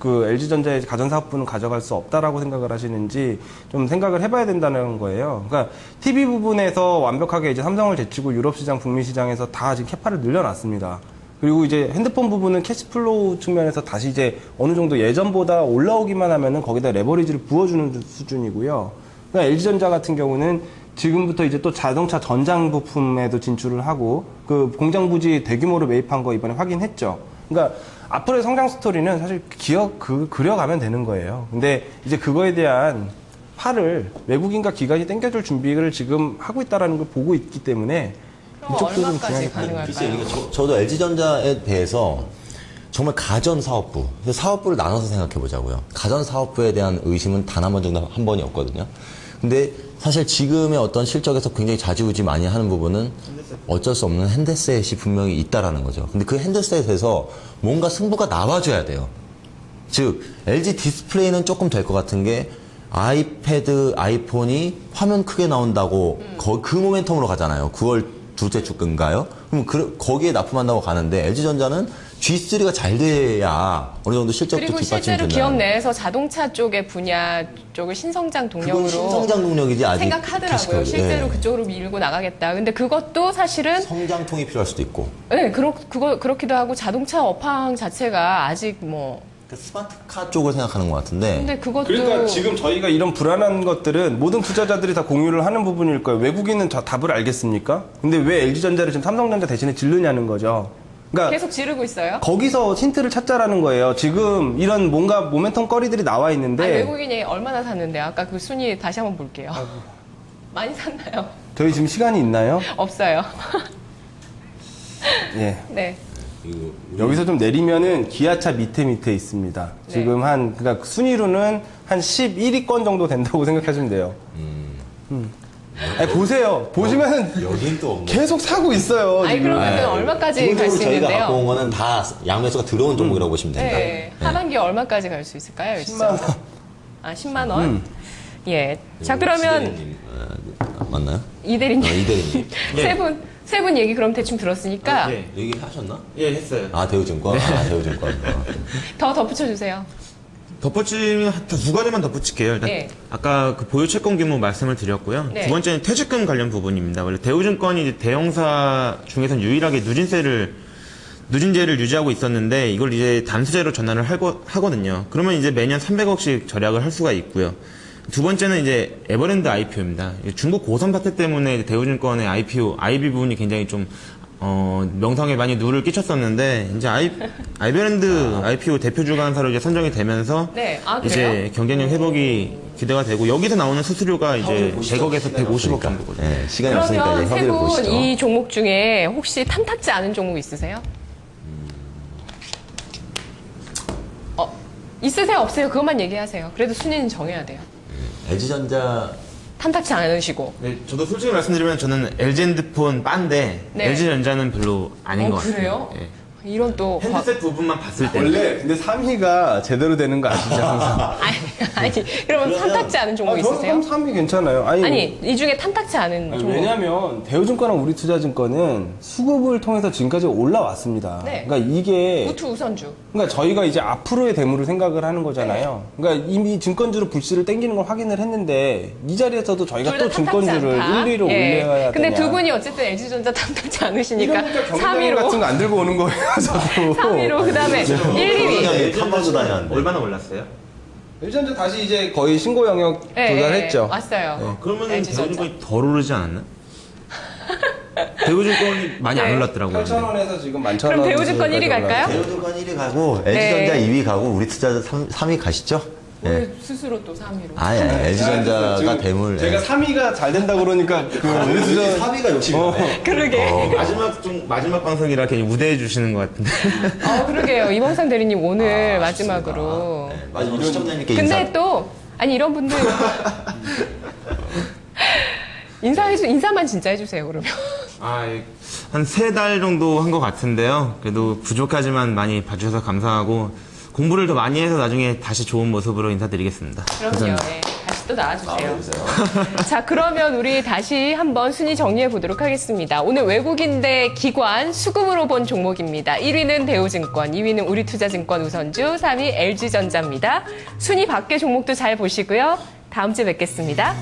LG전자의 가전사업부는 가져갈 수 없다라고 생각을 하시는지 좀 생각을 해봐야 된다는 거예요. 그러니까 TV 부분에서 완벽하게 이제 삼성을 제치고 유럽 시장, 북미 시장에서 다 지금 캐파를 늘려놨습니다. 그리고 이제 핸드폰 부분은 캐시플로우 측면에서 다시 이제 어느 정도 예전보다 올라오기만 하면은 거기다 레버리지를 부어주는 수준이고요. 그러니까 LG전자 같은 경우는 지금부터 이제 또 자동차 전장 부품에도 진출을 하고 그 공장 부지 대규모로 매입한 거 이번에 확인했죠. 그러니까 앞으로의 성장 스토리는 사실 그려가면 되는 거예요. 근데 이제 그거에 대한 팔을 외국인과 기관이 땡겨줄 준비를 지금 하고 있다라는 걸 보고 있기 때문에 그럼 이쪽도 좀 얼마까지 중요하게 가능할까요? 글쎄요, 저도 LG전자에 대해서 정말 가전 사업부, 사업부를 나눠서 생각해 보자고요. 가전 사업부에 대한 의심은 단 한 번 정도 한 번이 없거든요. 근데 사실 지금의 어떤 실적에서 굉장히 좌지우지 많이 하는 부분은 어쩔 수 없는 핸드셋이 분명히 있다라는 거죠. 근데 그 핸드셋에서 뭔가 승부가 나와줘야 돼요. 즉, LG 디스플레이는 조금 될 것 같은 게 아이패드, 아이폰이 화면 크게 나온다고 그 모멘텀으로 가잖아요. 9월 둘째 주인가요? 그럼 거기에 납품한다고 가는데 LG전자는 G3가 잘 돼야 어느 정도 실적도 그리고 뒷받침이 실제로 된다. 기업 내에서 자동차 쪽의 분야 쪽을 신성장 동력으로 그건 신성장 동력이지 아직 생각하더라고요. 캐시카드. 실제로 예. 그쪽으로 밀고 나가겠다. 근데 그것도 사실은 성장통이 필요할 수도 있고. 네, 그렇기도 하고 자동차 업황 자체가 아직 스마트카 쪽을 생각하는 것 같은데. 근데 그것도 그러니까 지금 저희가 이런 불안한 것들은 모든 투자자들이 다 공유를 하는 부분일 거예요. 외국인은 답을 알겠습니까? 근데 왜 LG전자를 지금 삼성전자 대신에 질르냐는 거죠. 그러니까 계속 지르고 있어요. 거기서 힌트를 찾자라는 거예요. 지금 이런 뭔가 모멘텀 거리들이 나와 있는데 아니, 외국인이 얼마나 샀는데 아까 그 순위 다시 한번 볼게요. 많이 샀나요? 저희 지금 시간이 있나요? 없어요. 예. 네. 여기서 좀 내리면은 기아차 밑에 있습니다. 네. 지금 그러니까 순위로는 한 11위권 정도 된다고 생각하시면 돼요. 아니, 보세요. 보시면은 여긴 또 없네. 계속 사고 있어요. 아니, 지금. 그러면 얼마까지 갈 수 기본적으로 저희가 갖고 온 있는데요? 거는 다 양매수가 들어온 종목이라고 보시면 됩니다. 네. 하반기 얼마까지 갈 수 있을까요? 10만 원. 아, 10만 원? 예. 자, 그러면 지대리님, 맞나요? 이대리님. 이대리님. 세 분 얘기 그럼 대충 들었으니까 예. 얘기하셨나? 예, 했어요. 아, 대우증권? 아, 대우증권. 더 덧붙여주세요. 덧붙이면 두 가지만 덧붙일게요. 일단 네. 아까 그 보유 채권 규모 말씀을 드렸고요. 네. 두 번째는 퇴직금 관련 부분입니다. 원래 대우증권이 이제 대형사 중에서는 유일하게 누진제를 유지하고 있었는데 이걸 이제 단수제로 전환을 하거든요. 그러면 이제 매년 300억씩 절약을 할 수가 있고요. 두 번째는 이제 에버랜드 IPO입니다. 중국 고선 사태 때문에 이제 대우증권의 IPO, IB 부분이 굉장히 좀 명성에 많이 누를 끼쳤었는데 이제 아이베랜드 IPO 대표 주관사로 이제 선정이 되면서 네. 아, 그래요? 이제 경쟁력 회복이 기대가 되고 여기서 나오는 수수료가 이제 100억에서 150억 정도거든요. 네, 시간이 없으니까 그러면 이제 세 협의를 분 보시죠. 이 종목 중에 혹시 탐탁지 않은 종목 있으세요? 있으세요? 없어요? 그것만 얘기하세요. 그래도 순위는 정해야 돼요. LG전자 탐탁지 않으시고. 네, 저도 솔직히 말씀드리면 저는 LG핸드폰 빤데 네. LG전자는 별로 아닌 것 같아요. 그래요? 예. 이런 또. 핸드셋 부분만 봤을 때 원래 근데 3위가 제대로 되는 거 아시죠? 항상. 아니, 그러면 탐탁지 않은 종목 있으세요? 저는 3위 괜찮아요. 아니, 이 중에 탐탁지 않은 아니, 종목. 왜냐면 대우증권이랑 우리투자증권은 수급을 통해서 지금까지 올라왔습니다. 네. 그러니까 이게 우투 우선주. 그러니까 저희가 이제 앞으로의 대물을 생각을 하는 거잖아요. 그러니까 이미 증권주로 불씨를 땡기는 걸 확인을 했는데 이 자리에서도 저희가 둘 또 다 탐탁지 증권주를 않다. 1, 2로 예. 올려야 근데 되냐. 두 분이 어쨌든 LG전자 탐탁지 않으시니까 이러니까 경쟁 3위로. 같은 거 안 들고 오는 거예요. 저도. 3위로 그다음에 1, 2위. 그냥 탐방도 다녔는데. 얼마나 올랐어요? LG전자 다시 이제 거의 신고 영역 도달했죠. 왔어요. 그러면 LG전자. 대우증권이 덜 오르지 않았나? 대우증권이 많이 안 올랐더라고요. 8,000원에서 지금 11,000원. 그럼 대우증권 1위 갈까요? 대우증권 1위 가고 네. LG전자 2위 가고 우리투자 3위 가시죠? 예. 왜 스스로 또 3위로. 아니, LG전자가 대물. 제가 3위가 잘 된다 그러니까 그 우리투자 3위가 욕심이 나네. 그러게. 마지막 방송이라 괜히 우대해 주시는 것 같은데. 그러게요. 이범상 대리님 오늘 마지막으로. 네, 마지막으로 시청자님께 근데 인사. 또, 아니, 이런 분들. 인사만 진짜 해주세요, 그러면. 한 3달 정도 한 것 같은데요. 그래도 부족하지만 많이 봐주셔서 감사하고 공부를 더 많이 해서 나중에 다시 좋은 모습으로 인사드리겠습니다. 그럼요. 네. 다시 또 나와주세요. 자, 그러면 우리 다시 한번 순위 정리해 보도록 하겠습니다. 오늘 외국인 대 기관 수급으로 본 종목입니다. 1위는 대우증권, 2위는 우리투자증권 우선주, 3위 LG전자입니다. 순위 밖의 종목도 잘 보시고요. 다음 주에 뵙겠습니다.